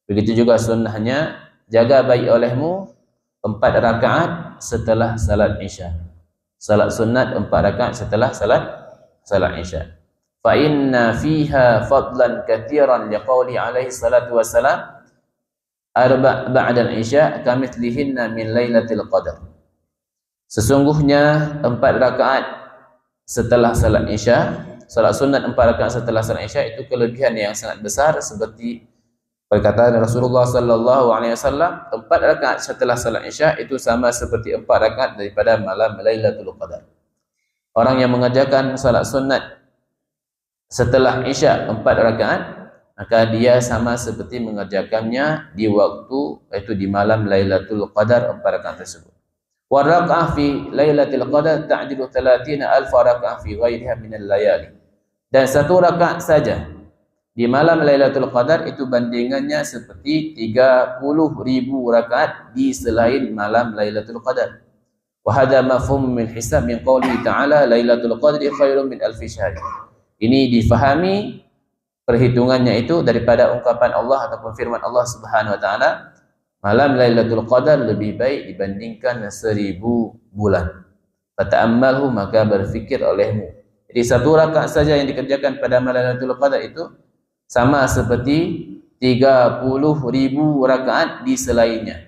Begitu juga sunnahnya, jaga baik olehmu 4 rakaat setelah salat isya. Salat sunat 4 rakaat setelah salat isya. Fa inna fiha fadlan katsiran liqauli alaihi salatu wassalam. ba'da al-isya kamithlihinna min lailatul qadar. Sesungguhnya 4 rakaat setelah salat isya, salat sunat 4 rakaat setelah salat isya itu kelebihan yang sangat besar, seperti perkataan Rasulullah sallallahu alaihi wasallam, 4 rakaat setelah salat isya itu sama seperti 4 rakaat daripada malam Lailatul Qadar. Orang yang mengerjakan salat sunat setelah isya 4 rakaat, maka dia sama seperti mengerjakannya di waktu, yaitu di malam Lailatul Qadar 4 rakaat tersebut. Wa raka'ah fi Lailatul Qadar ta'dilu 30,000 raka'ah fi ghairiha min al-layali. Dan 1 rakaat saja di malam Lailatul Qadar itu bandingannya seperti 30,000 rakaat di selain malam Lailatul Qadar. Wa hadha mafhum min hisab min qouli ta'ala Lailatul Qadri khairum min alfi syahr. Ini difahami perhitungannya itu daripada ungkapan Allah ataupun firman Allah Subhanahu wa taala, malam Lailatul Qadar lebih baik dibandingkan 1000 bulan. Fata'ammalhu, maka berfikir olehmu. Jadi 1 rakaat saja yang dikerjakan pada malam Lailatul Qadar itu sama seperti 30,000 rakaat di selainnya.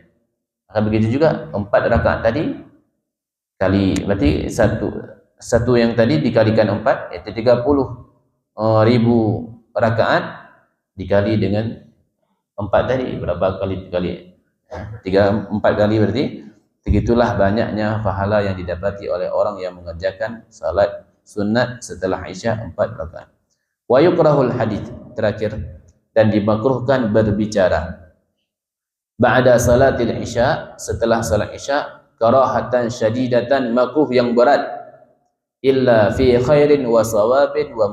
Maka begitu juga 4 rakaat tadi kali, berarti satu yang tadi dikalikan 4 itu 30,000 rakaat dikali dengan 4 tadi, berapa kali 4 kali, berarti begitulah banyaknya pahala yang didapati oleh orang yang mengerjakan salat sunat setelah isya 4 rakaat. Wa yukrahul hadits, terakhir, dan dimakruhkan berbicara ba'da salatil isya, setelah salat isya, karahatan syadidatan, makruh yang berat, illa fi khairin wa sawabin wa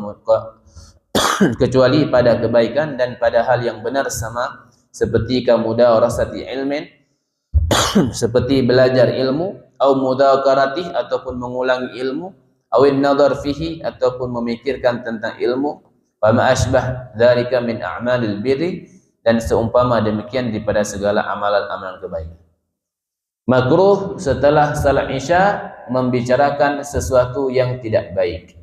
kecuali pada kebaikan dan pada hal yang benar, sama seperti kamudarasati ilmin seperti belajar ilmu, au mudzakarati ataupun mengulangi ilmu, awin nadhar fihi ataupun memikirkan tentang ilmu, wa ma asbah dzalika min a'malil birri, dan seumpama demikian daripada segala amalan-amalan kebaikan. Makruh setelah salat isya membicarakan sesuatu yang tidak baik.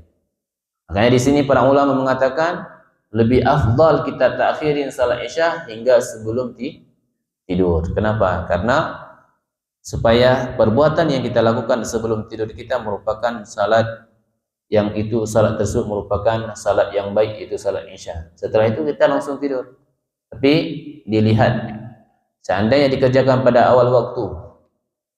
Makanya di sini para ulama mengatakan lebih afdal kita takhirin salat isya hingga sebelum tidur. Kenapa? Karena supaya perbuatan yang kita lakukan sebelum tidur kita merupakan salat yang itu, salat tersebut merupakan salat yang baik, itu salat isya. Setelah itu kita langsung tidur. Tapi dilihat, seandainya dikerjakan pada awal waktu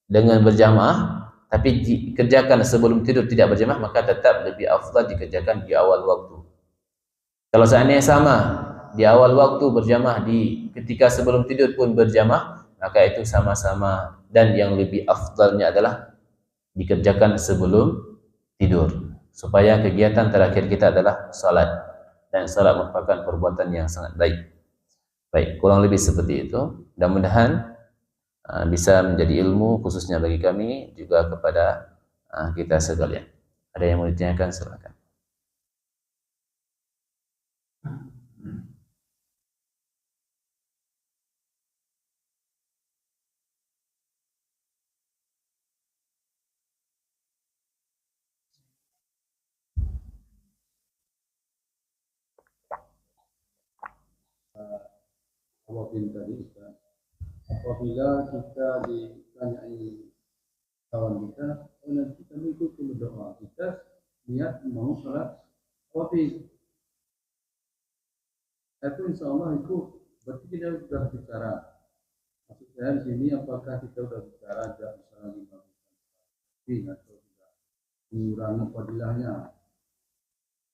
dengan berjamaah, tapi dikerjakan sebelum tidur tidak berjamaah, maka tetap lebih afdal dikerjakan di awal waktu. Kalau seandainya sama, di awal waktu berjamaah, di ketika sebelum tidur pun berjamaah, maka itu sama-sama, dan yang lebih afdalnya adalah dikerjakan sebelum tidur, supaya kegiatan terakhir kita adalah salat, dan salat merupakan perbuatan yang sangat baik. Baik, kurang lebih seperti itu. Mudah-mudahan bisa menjadi ilmu khususnya bagi kami, juga kepada kita sekalian. Ada yang mau ditanyakan, silakan. Apabila kita ditanyai kawan kita, nanti kami ikut berdoa, kita niat mau salat awafin, itu insya Allah ikut. Berarti kita sudah bicara. Maksud saya di sini, apakah kita sudah bicara tidak misalnya 5 menit atau tidak mengurangi fadilahnya.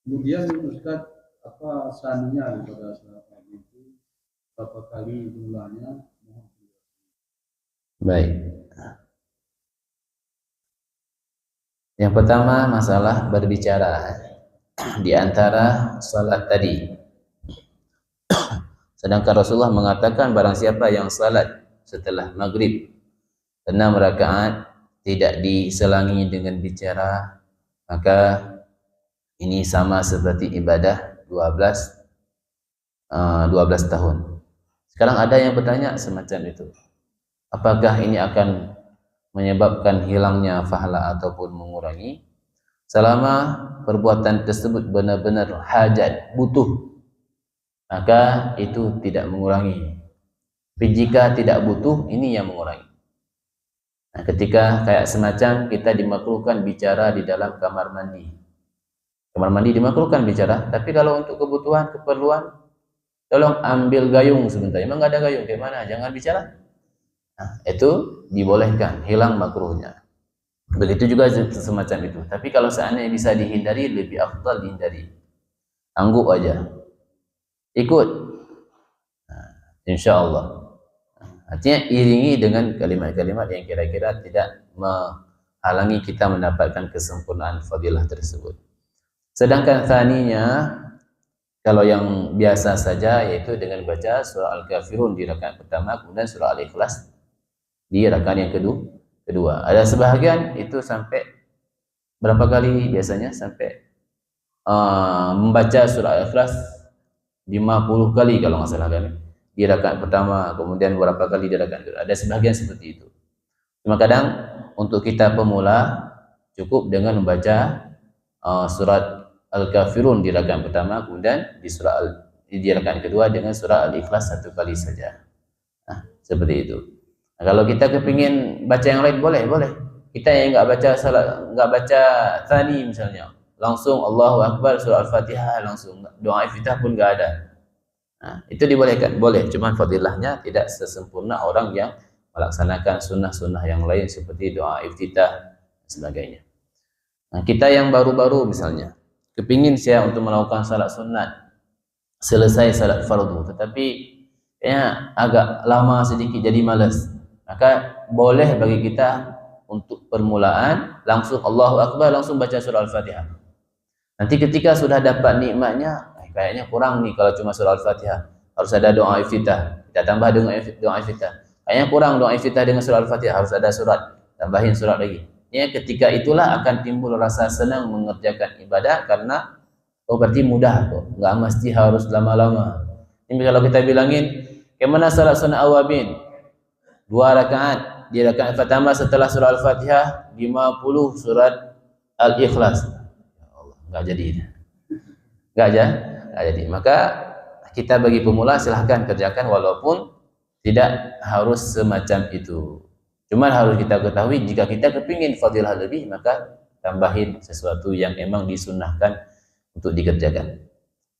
Kemudian Ustaz, apa saninya daripada salat itu, berapa kali jumlahnya? Baik. Yang pertama, masalah berbicara di antara salat tadi. Sedangkan Rasulullah mengatakan barang siapa yang salat setelah maghrib 6 rakaat tidak diselangi dengan bicara, maka ini sama seperti ibadah 12 tahun. Sekarang ada yang bertanya semacam itu. Apakah ini akan menyebabkan hilangnya pahala ataupun mengurangi? Selama perbuatan tersebut benar-benar hajat, butuh, maka itu tidak mengurangi. Tapi jika tidak butuh, ini yang mengurangi. Nah, ketika kayak semacam kita dimakruhkan bicara di dalam kamar mandi. Kamar mandi dimakruhkan bicara, tapi kalau untuk kebutuhan, keperluan, tolong ambil gayung sebentar. Emang nggak ada gayung, kayak mana? Jangan bicara. Nah, itu dibolehkan, hilang makruhnya. Begitu juga semacam itu. Tapi kalau seandainya bisa dihindari, lebih afdal dihindari. Angguk aja, ikut, insya Allah. Artinya iringi dengan kalimat-kalimat yang kira-kira tidak menghalangi kita mendapatkan kesempurnaan fadilah tersebut. Sedangkan thaninya, kalau yang biasa saja, yaitu dengan baca surah Al-Kafirun di rakaat pertama, kemudian surah Al-Ikhlas di rakaat yang kedua. Ada sebahagian itu sampai berapa kali biasanya? Sampai membaca surah Al-Ikhlas 50 kali kalau nggak salah kan, di rakaat pertama, kemudian beberapa kali di rakaat kedua. Ada sebagian seperti itu. Cuma kadang untuk kita pemula cukup dengan membaca surat Al-Kafirun di rakaat pertama, kemudian di rakaat kedua dengan surah Al-Ikhlas 1 kali saja. Nah, seperti itu. Nah, kalau kita kepingin baca yang lain, boleh. Kita yang nggak baca tsani misalnya, langsung Allahu Akbar surah Al-Fatihah langsung, doa iftitah pun nggak ada. Nah, itu dibolehkan, boleh. Cuman fadilahnya tidak sesempurna orang yang melaksanakan sunnah-sunnah yang lain seperti doa iftitah dan sebagainya. Nah, kita yang baru-baru misalnya, kepingin saya untuk melakukan salat sunat, selesai salat fardu, tetapi ya agak lama sedikit jadi malas, maka boleh bagi kita untuk permulaan langsung Allahu Akbar, langsung baca surah Al-Fatihah. Nanti ketika sudah dapat nikmatnya, kayaknya kurang nih kalau cuma surah Al-Fatihah, harus ada doa iftitah, kita tambah dengan doa iftitah. Kayaknya kurang doa iftitah dengan surah Al-Fatihah, harus ada surat, tambahin surat lagi. Ya, ketika itulah akan timbul rasa senang mengerjakan ibadah, karena berarti mudah kok, nggak mesti harus lama-lama. Ini kalau kita bilangin, bagaimana salat sunnah awabin? 2 rakaat, di rakaat pertama setelah surah Al-Fatihah 50 surat Al-Ikhlas. Ya Allah, nggak jadi. Maka kita bagi pemula silahkan kerjakan, walaupun tidak harus semacam itu. Cuman harus kita ketahui, jika kita kepingin fadilah lebih, maka tambahin sesuatu yang emang disunnahkan untuk dikerjakan.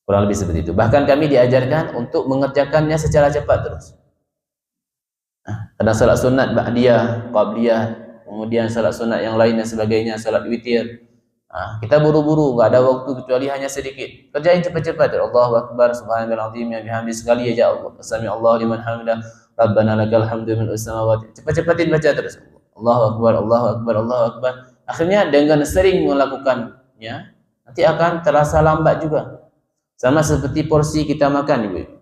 Kurang lebih seperti itu. Bahkan kami diajarkan untuk mengerjakannya secara cepat terus. Ada salat sunat ba'diyah, qabliyah, kemudian salat sunat yang lain dan sebagainya, salat witir. Kita buru-buru, nggak ada waktu kecuali hanya sedikit. Kerjain cepat-cepat. Allahu Akbar, subhanallahil azim, ya bihamdi, sekali aja Allah. Sami Allahu liman hamidah, Rabbana lakal hamdu min as-samawati. Cepat-cepatin baca terus. Allahu Akbar, Allahu Akbar, Allahu Akbar. Akhirnya dengan sering melakukannya, nanti akan terasa lambat juga. Sama seperti porsi kita makan, Ibu.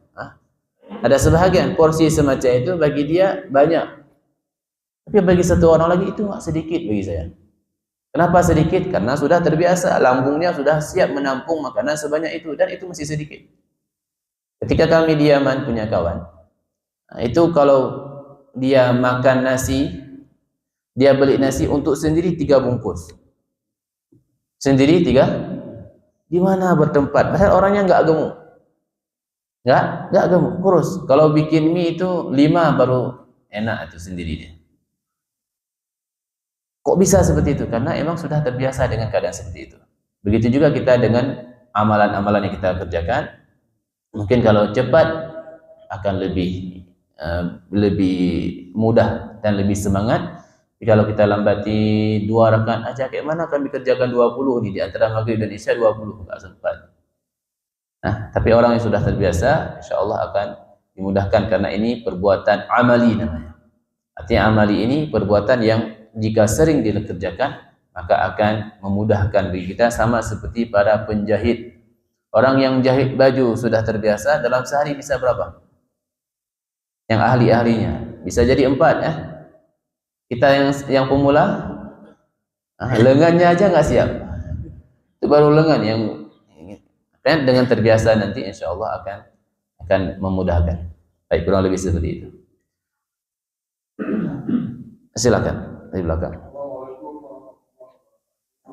Ada sebahagian porsi semacam itu bagi dia banyak, tapi bagi satu orang lagi itu nggak sedikit bagi saya. Kenapa sedikit? Karena sudah terbiasa, lambungnya sudah siap menampung makanan sebanyak itu, dan itu masih sedikit. Ketika kami di Yaman punya kawan, itu kalau dia makan nasi, dia beli nasi untuk sendiri 3 bungkus. Sendiri 3, di mana bertempat? Padahal orangnya nggak gemuk. Nggak gemuk, kurus. Kalau bikin mie itu 5 baru enak itu sendiri dia. Kok bisa seperti itu? Karena emang sudah terbiasa dengan keadaan seperti itu. Begitu juga kita dengan amalan-amalan yang kita kerjakan. Mungkin kalau cepat akan lebih mudah dan lebih semangat. Tapi kalau kita lambati 2 rakaat aja, kayak mana kami kerjakan 20 nih, di antara maghrib dan isya 20, nggak sempat. Nah, tapi orang yang sudah terbiasa, insya Allah akan dimudahkan, karena ini perbuatan amali namanya. Artinya amali ini perbuatan yang jika sering dikerjakan, maka akan memudahkan bagi kita, sama seperti para penjahit. Orang yang jahit baju sudah terbiasa, dalam sehari bisa berapa? Yang ahli-ahlinya bisa jadi 4 ya. Kita yang pemula, lengannya aja nggak siap. Itu baru lengan yang dengan terbiasa nanti insya Allah akan memudahkan. Baik, kurang lebih seperti itu. Silakan di belakang.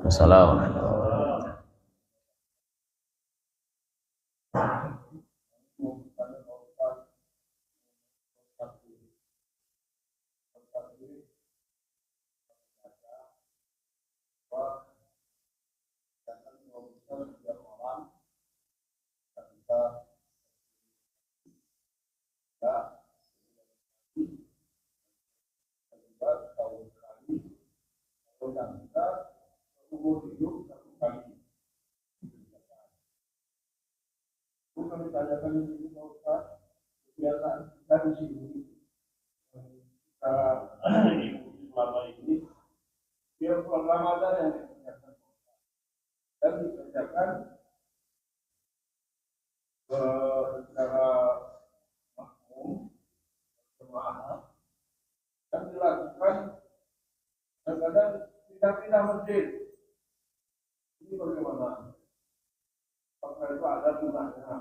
Assalamualaikum. umur hidup satu kali. Bukan ditanyakan ini Pak Ustaz, kebiasaan kita di sini kita selama ini dia bulan Ramadan yang dikerjakan dan dikerjakan secara makmum berjamaah dan dilakukan kadang-kadang pindah-pindah masjid. Ini bagaimana? Apakah itu ada gunanya?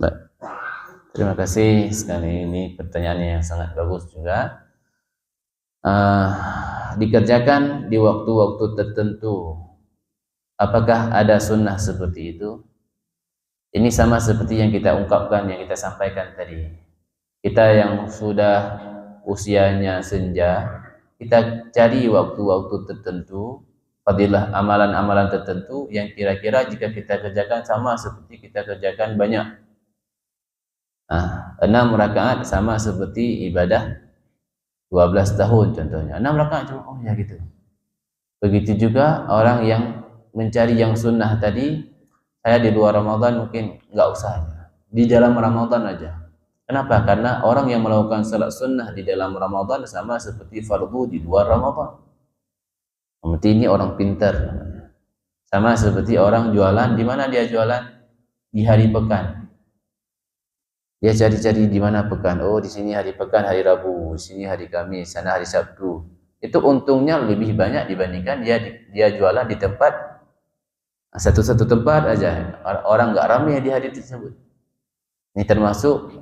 Baik. Terima kasih sekali, ini pertanyaan yang sangat bagus juga. Dikerjakan di waktu-waktu tertentu, apakah ada sunnah seperti itu? Ini sama seperti yang kita ungkapkan, yang kita sampaikan tadi. Kita yang sudah usianya senja, kita cari waktu-waktu tertentu, fadilah amalan-amalan tertentu yang kira-kira jika kita kerjakan sama seperti kita kerjakan banyak. 6 rakaat sama seperti ibadah 12 tahun contohnya. 6 rakaat cuma, oh ya gitu. Begitu juga orang yang mencari yang sunnah tadi, saya di luar Ramadan mungkin nggak usah, di dalam Ramadan aja. Kenapa? Karena orang yang melakukan salat sunnah di dalam Ramadan sama seperti fardu di luar Ramadan. Berarti ini orang pintar. Sama seperti orang jualan, di mana dia jualan? Di hari pekan. Dia cari-cari di mana pekan. Oh, di sini hari pekan, hari Rabu, di sini hari Kamis, sana hari Sabtu. Itu untungnya lebih banyak dibandingkan dia jualan di tempat satu-satu tempat aja. Orang nggak ramai di hari tersebut. Ini termasuk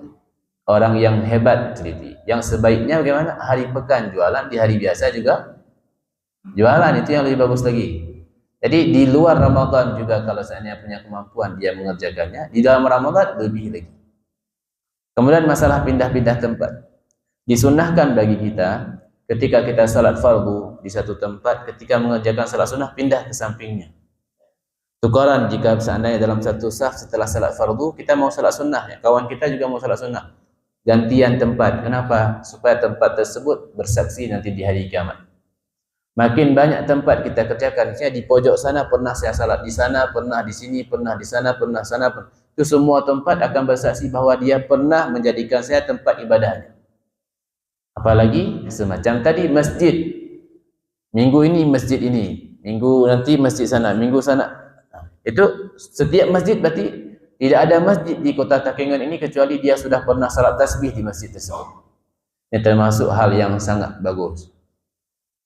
orang yang hebat teliti. Yang sebaiknya bagaimana? Hari pekan jualan, di hari biasa juga jualan, itu yang lebih bagus lagi. Jadi di luar Ramadan juga kalau seandainya punya kemampuan dia mengerjakannya, di dalam Ramadan lebih lagi. Kemudian masalah pindah-pindah tempat. Disunnahkan bagi kita ketika kita salat fardu di satu tempat, ketika mengerjakan salat sunnah pindah ke sampingnya. Tukaran jika seandainya dalam satu saf setelah salat fardu kita mau salat sunnah, ya, kawan kita juga mau salat sunnah. Gantian tempat. Kenapa? Supaya tempat tersebut bersaksi nanti di hari kiamat. Makin banyak tempat kita kerjakan, misalnya di pojok sana pernah saya salat, di sana pernah, di sini pernah, di sana pernah, sana pernah. Itu semua tempat akan bersaksi bahwa dia pernah menjadikan saya tempat ibadahnya. Apalagi semacam tadi masjid. Minggu ini masjid ini, minggu nanti masjid sana, minggu sana. Itu setiap masjid berarti tidak ada masjid di kota Takengon ini kecuali dia sudah pernah salat tasbih di masjid tersebut. Ini termasuk hal yang sangat bagus.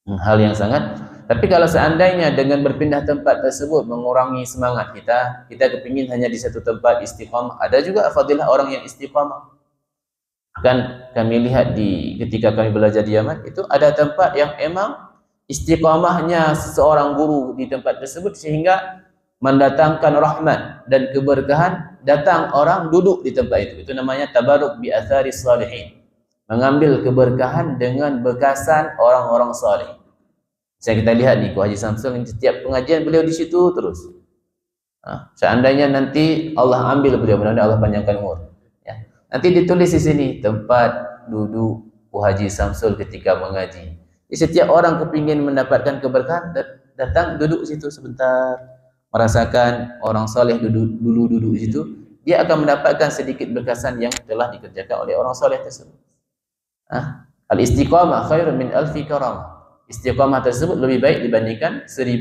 Hal yang sangat, tapi kalau seandainya dengan berpindah tempat tersebut mengurangi semangat kita kepingin hanya di satu tempat istiqamah. Ada juga fadilah orang yang istiqamah. Akan kami lihat ketika kami belajar di Yaman, itu ada tempat yang emang istiqamahnya seseorang guru di tempat tersebut sehingga mendatangkan rahmat dan keberkahan, datang orang duduk di tempat itu. Itu namanya tabaruk bi atharis salihin. Mengambil keberkahan dengan bekasan orang-orang saleh. Saya kita lihat nih, Haji Samsul setiap pengajian beliau di situ terus. Seandainya nanti Allah ambil beliau, mudah-mudahan Allah panjangkan umur. Ya. Nanti ditulis di sini tempat duduk Haji Samsul ketika mengaji. Jadi setiap orang kepingin mendapatkan keberkahan, datang duduk situ sebentar, merasakan orang saleh duduk di situ, dia akan mendapatkan sedikit berkasan yang telah dikerjakan oleh orang saleh tersebut. Al-istiqamah khairun min alfi karamah. Istiqamah tersebut lebih baik dibandingkan 1000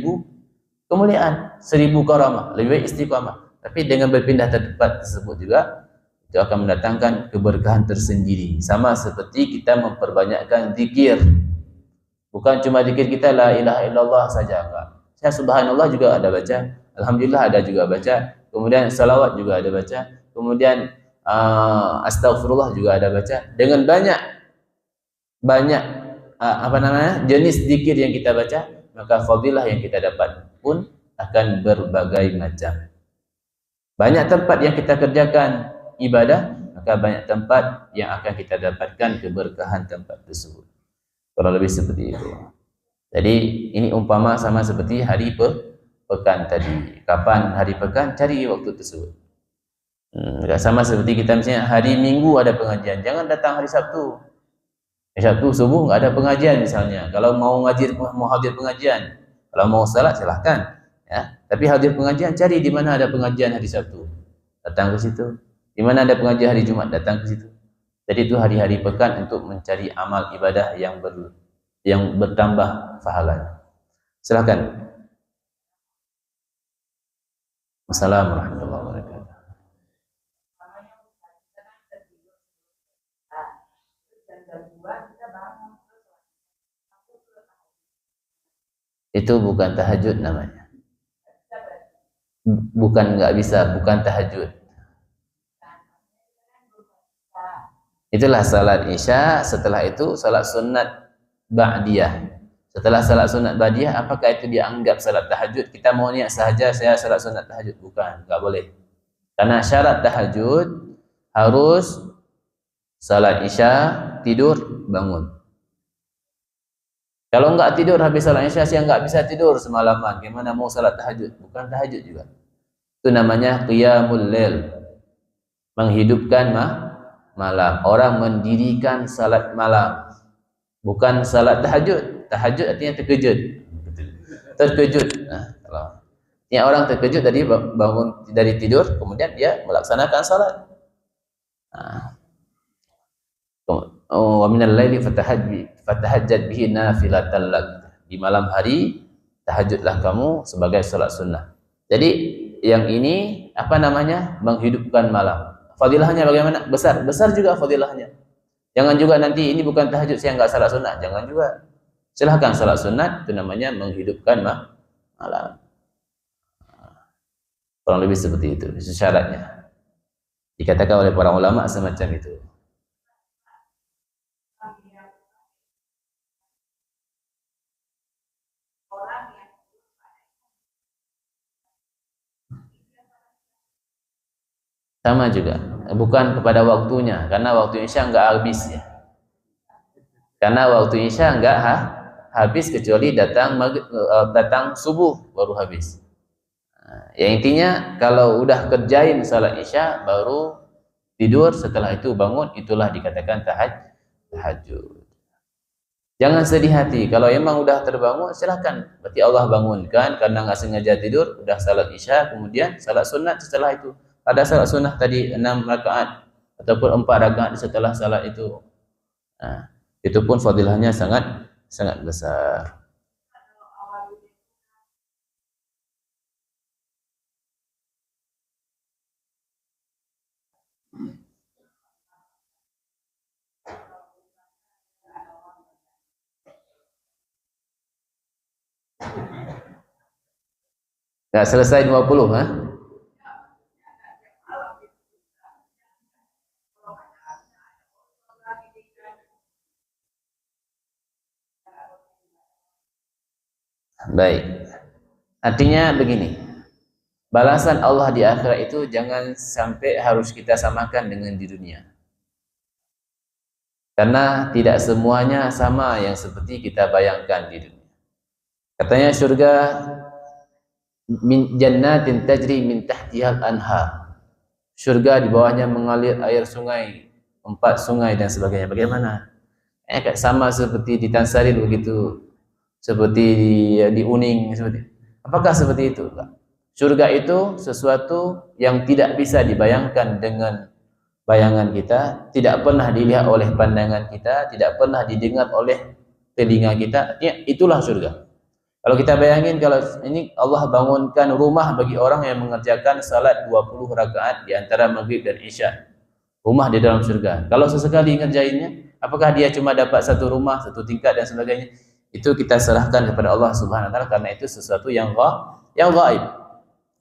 kemuliaan, 1000 karamah. Lebih baik istiqamah. Tapi dengan berpindah tempat tersebut juga itu akan mendatangkan keberkahan tersendiri. Sama seperti kita memperbanyakkan zikir. Bukan cuma zikir kita la ilaha illallah saja, enggak. Saya subhanallah juga ada baca, alhamdulillah ada juga baca, kemudian salawat juga ada baca, kemudian astagfirullah juga ada baca. Dengan banyak jenis zikir yang kita baca, maka fadilah yang kita dapat pun akan berbagai macam. Banyak tempat yang kita kerjakan ibadah, maka banyak tempat yang akan kita dapatkan keberkahan tempat tersebut. Kurang lebih seperti itu. Jadi ini umpama sama seperti hari pekan tadi. Kapan hari pekan? Cari waktu tersebut. Sama seperti kita misalnya hari Minggu ada pengajian, jangan datang hari Sabtu. Sabtu subuh nggak ada pengajian misalnya. Kalau mau hadir pengajian, kalau mau salat silahkan. Ya. Tapi hadir pengajian, cari di mana ada pengajian hari Sabtu, datang ke situ. Di mana ada pengajian hari Jumat, datang ke situ. Jadi itu hari-hari pekan untuk mencari amal ibadah yang bertambah pahalanya. Silahkan. Assalamualaikum warahmatullahi wabarakatuh. Itu bukan tahajud namanya. Bukan nggak bisa, bukan tahajud. Itulah salat Isya, setelah itu salat sunat ba'diyah. Setelah salat sunat ba'diyah, apakah itu dianggap salat tahajud? Kita mau niat sahaja saya salat sunat tahajud, bukan, nggak boleh. Karena syarat tahajud harus salat Isya, tidur, bangun. Kalau enggak tidur habis salat Isya, saya enggak bisa tidur semalaman. Gimana mau salat tahajud? Bukan tahajud juga. Itu namanya qiyamul lail. Menghidupkan malam. Orang mendirikan salat malam. Bukan salat tahajud. Tahajud artinya terkejut. Terkejut. Nah, kalau ya orang terkejut tadi bangun dari tidur, kemudian dia melaksanakan salat. Nah. Wa minal laili fatahajjad bihi nafilatan lak. Di malam hari tahajudlah kamu sebagai salat sunnah. Jadi yang ini apa namanya? Menghidupkan malam. Fadilahnya bagaimana? Besar juga fadilahnya. Jangan juga nanti ini bukan tahajud saya enggak salat sunnah, jangan juga. Silahkan salat sunnah, itu namanya menghidupkan malam. Kurang lebih seperti itu syaratnya. Dikatakan oleh para ulama semacam itu. Sama juga, bukan kepada waktunya, karena waktu Isya enggak habis ya. Karena waktu Isya enggak habis kecuali datang subuh baru habis. Nah, ya intinya kalau udah kerjain salat Isya baru tidur, setelah itu bangun, itulah dikatakan tahajud. Jangan sedih hati, kalau emang udah terbangun silahkan, berarti Allah bangunkan karena nggak sengaja tidur, udah salat Isya, kemudian salat sunat setelah itu. Ada salat sunnah tadi 6 rakaat ataupun 4 rakaat setelah salat itu. Nah, itu pun fadilahnya sangat besar. Nggak selesai 20, ha? Baik. Artinya begini. Balasan Allah di akhirat itu jangan sampai harus kita samakan dengan di dunia. Karena tidak semuanya sama yang seperti kita bayangkan di dunia. Katanya surga min jannatin tajri min tahtihal anhar. Surga di bawahnya mengalir air sungai, 4 sungai dan sebagainya. Bagaimana? Sama seperti di Tansarin begitu, seperti di Uning seperti. Apakah seperti itu? Surga itu sesuatu yang tidak bisa dibayangkan dengan bayangan kita, tidak pernah dilihat oleh pandangan kita, tidak pernah didengar oleh telinga kita. Ya, itulah surga. Kalau kita bayangin, kalau ini Allah bangunkan rumah bagi orang yang mengerjakan salat 20 rakaat di antara maghrib dan isya. Rumah di dalam surga. Kalau sesekali ngerjainnya, apakah dia cuma dapat satu rumah, satu tingkat dan sebagainya? Itu kita serahkan kepada Allah Subhanahu wa taala karena itu sesuatu yang gaib.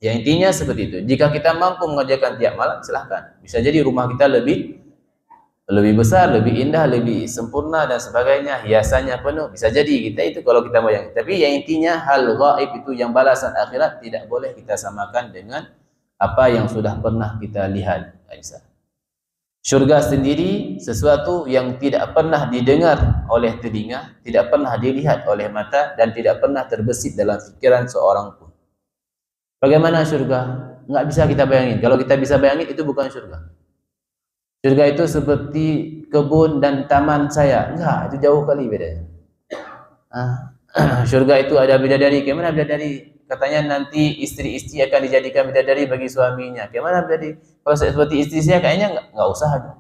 Ya intinya seperti itu. Jika kita mampu mengerjakan tiap malam, silahkan. Bisa jadi rumah kita lebih besar, lebih indah, lebih sempurna dan sebagainya, hiasannya penuh. Bisa jadi kita itu kalau kita bayangkan. Tapi yang intinya hal gaib itu yang balasan akhirat tidak boleh kita samakan dengan apa yang sudah pernah kita lihat. Surga sendiri sesuatu yang tidak pernah didengar oleh telinga, tidak pernah dilihat oleh mata dan tidak pernah terbesit dalam pikiran seorang pun. Bagaimana surga? Nggak bisa kita bayangin. Kalau kita bisa bayangin itu bukan surga. Surga itu seperti kebun dan taman saya. Enggak, itu jauh kali bedanya. Syurga itu ada bidadari. Bagaimana bidadari? Katanya nanti istri-istri akan dijadikan bidadari bagi suaminya. Bagaimana bidadari? Kalau seperti istri saya kayaknya enggak usah.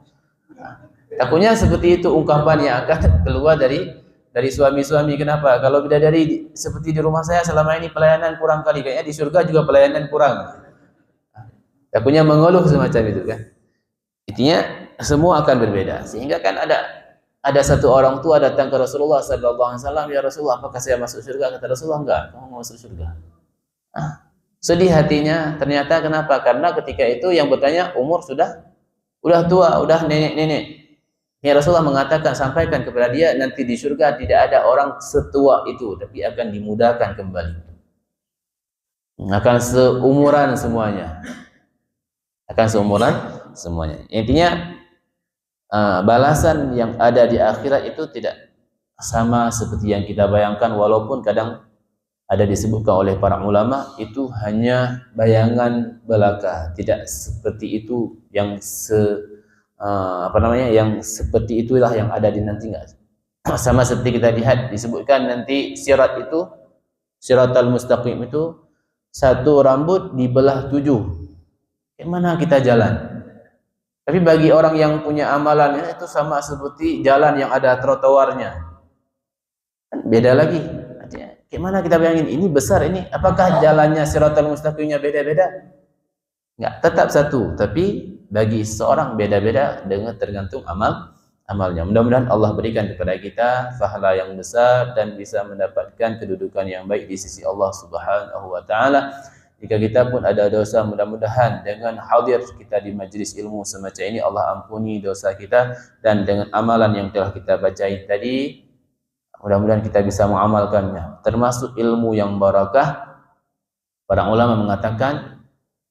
Takutnya seperti itu ungkapan yang akan keluar dari suami-suami. Kenapa? Kalau bidadari seperti di rumah saya selama ini pelayanan kurang kali, kayaknya di surga juga pelayanan kurang. Takutnya mengeluh semacam itu kan. Intinya semua akan berbeda. Sehingga kan ada satu orang tua datang ke Rasulullah sallallahu alaihi wasallam, "Ya Rasulullah, apakah saya masuk surga?" Kata Rasulullah, "Enggak, kamu mau masuk surga." Sedih hatinya. Ternyata kenapa? Karena ketika itu yang bertanya umur sudah tua, udah nenek-nenek. Ya Rasulullah mengatakan, sampaikan kepada dia, nanti di surga tidak ada orang setua itu, tapi akan dimudahkan kembali. Akan seumuran semuanya. Intinya balasan yang ada di akhirat itu tidak sama seperti yang kita bayangkan, walaupun kadang ada disebutkan oleh para ulama itu hanya bayangan belaka, tidak seperti itu yang yang seperti itulah yang ada di nanti. Enggak sama seperti kita lihat disebutkan nanti sirat itu, siratal mustaqim itu satu rambut dibelah 7. Gimana kita jalan? Tapi bagi orang yang punya amalan itu sama seperti jalan yang ada trotoarnya. Beda lagi. Gimana kita bayangin ini besar ini? Apakah jalannya siratal mustaqimnya beda-beda? Enggak, tetap satu, tapi bagi seorang beda-beda dengan tergantung amalnya. Mudah-mudahan Allah berikan kepada kita pahala yang besar dan bisa mendapatkan kedudukan yang baik di sisi Allah Subhanahu wa taala. Jika kita pun ada dosa, mudah-mudahan dengan hadir kita di majlis ilmu semacam ini Allah ampuni dosa kita, dan dengan amalan yang telah kita bacain tadi mudah-mudahan kita bisa mengamalkannya, termasuk ilmu yang barakah. Para ulama mengatakan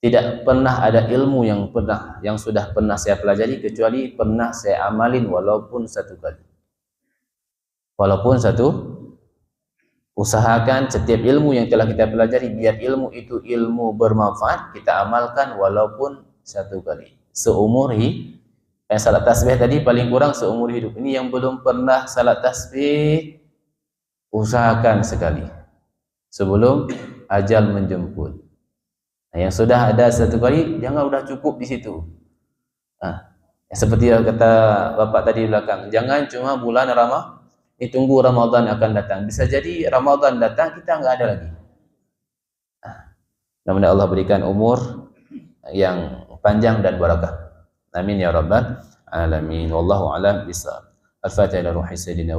tidak pernah ada ilmu yang sudah pernah saya pelajari kecuali pernah saya amalin walaupun satu kali. Usahakan setiap ilmu yang telah kita pelajari, biar ilmu itu ilmu bermanfaat, kita amalkan walaupun satu kali. Seumur hidup. Yang salat tasbih tadi paling kurang seumur hidup. Ini yang belum pernah salat tasbih, usahakan sekali sebelum ajal menjemput. Nah, yang sudah ada satu kali, jangan udah cukup di situ. Seperti yang kata Bapak tadi di belakang, jangan cuma bulan Ramadan, tunggu Ramadan akan datang. Bisa jadi Ramadan datang kita nggak ada lagi. Mudah-mudahan Allah berikan umur yang panjang dan barakah. Amin ya rabbal alamin. Wallahu a'lam bishawab. Al-Fatihah ila ruhi sayyidina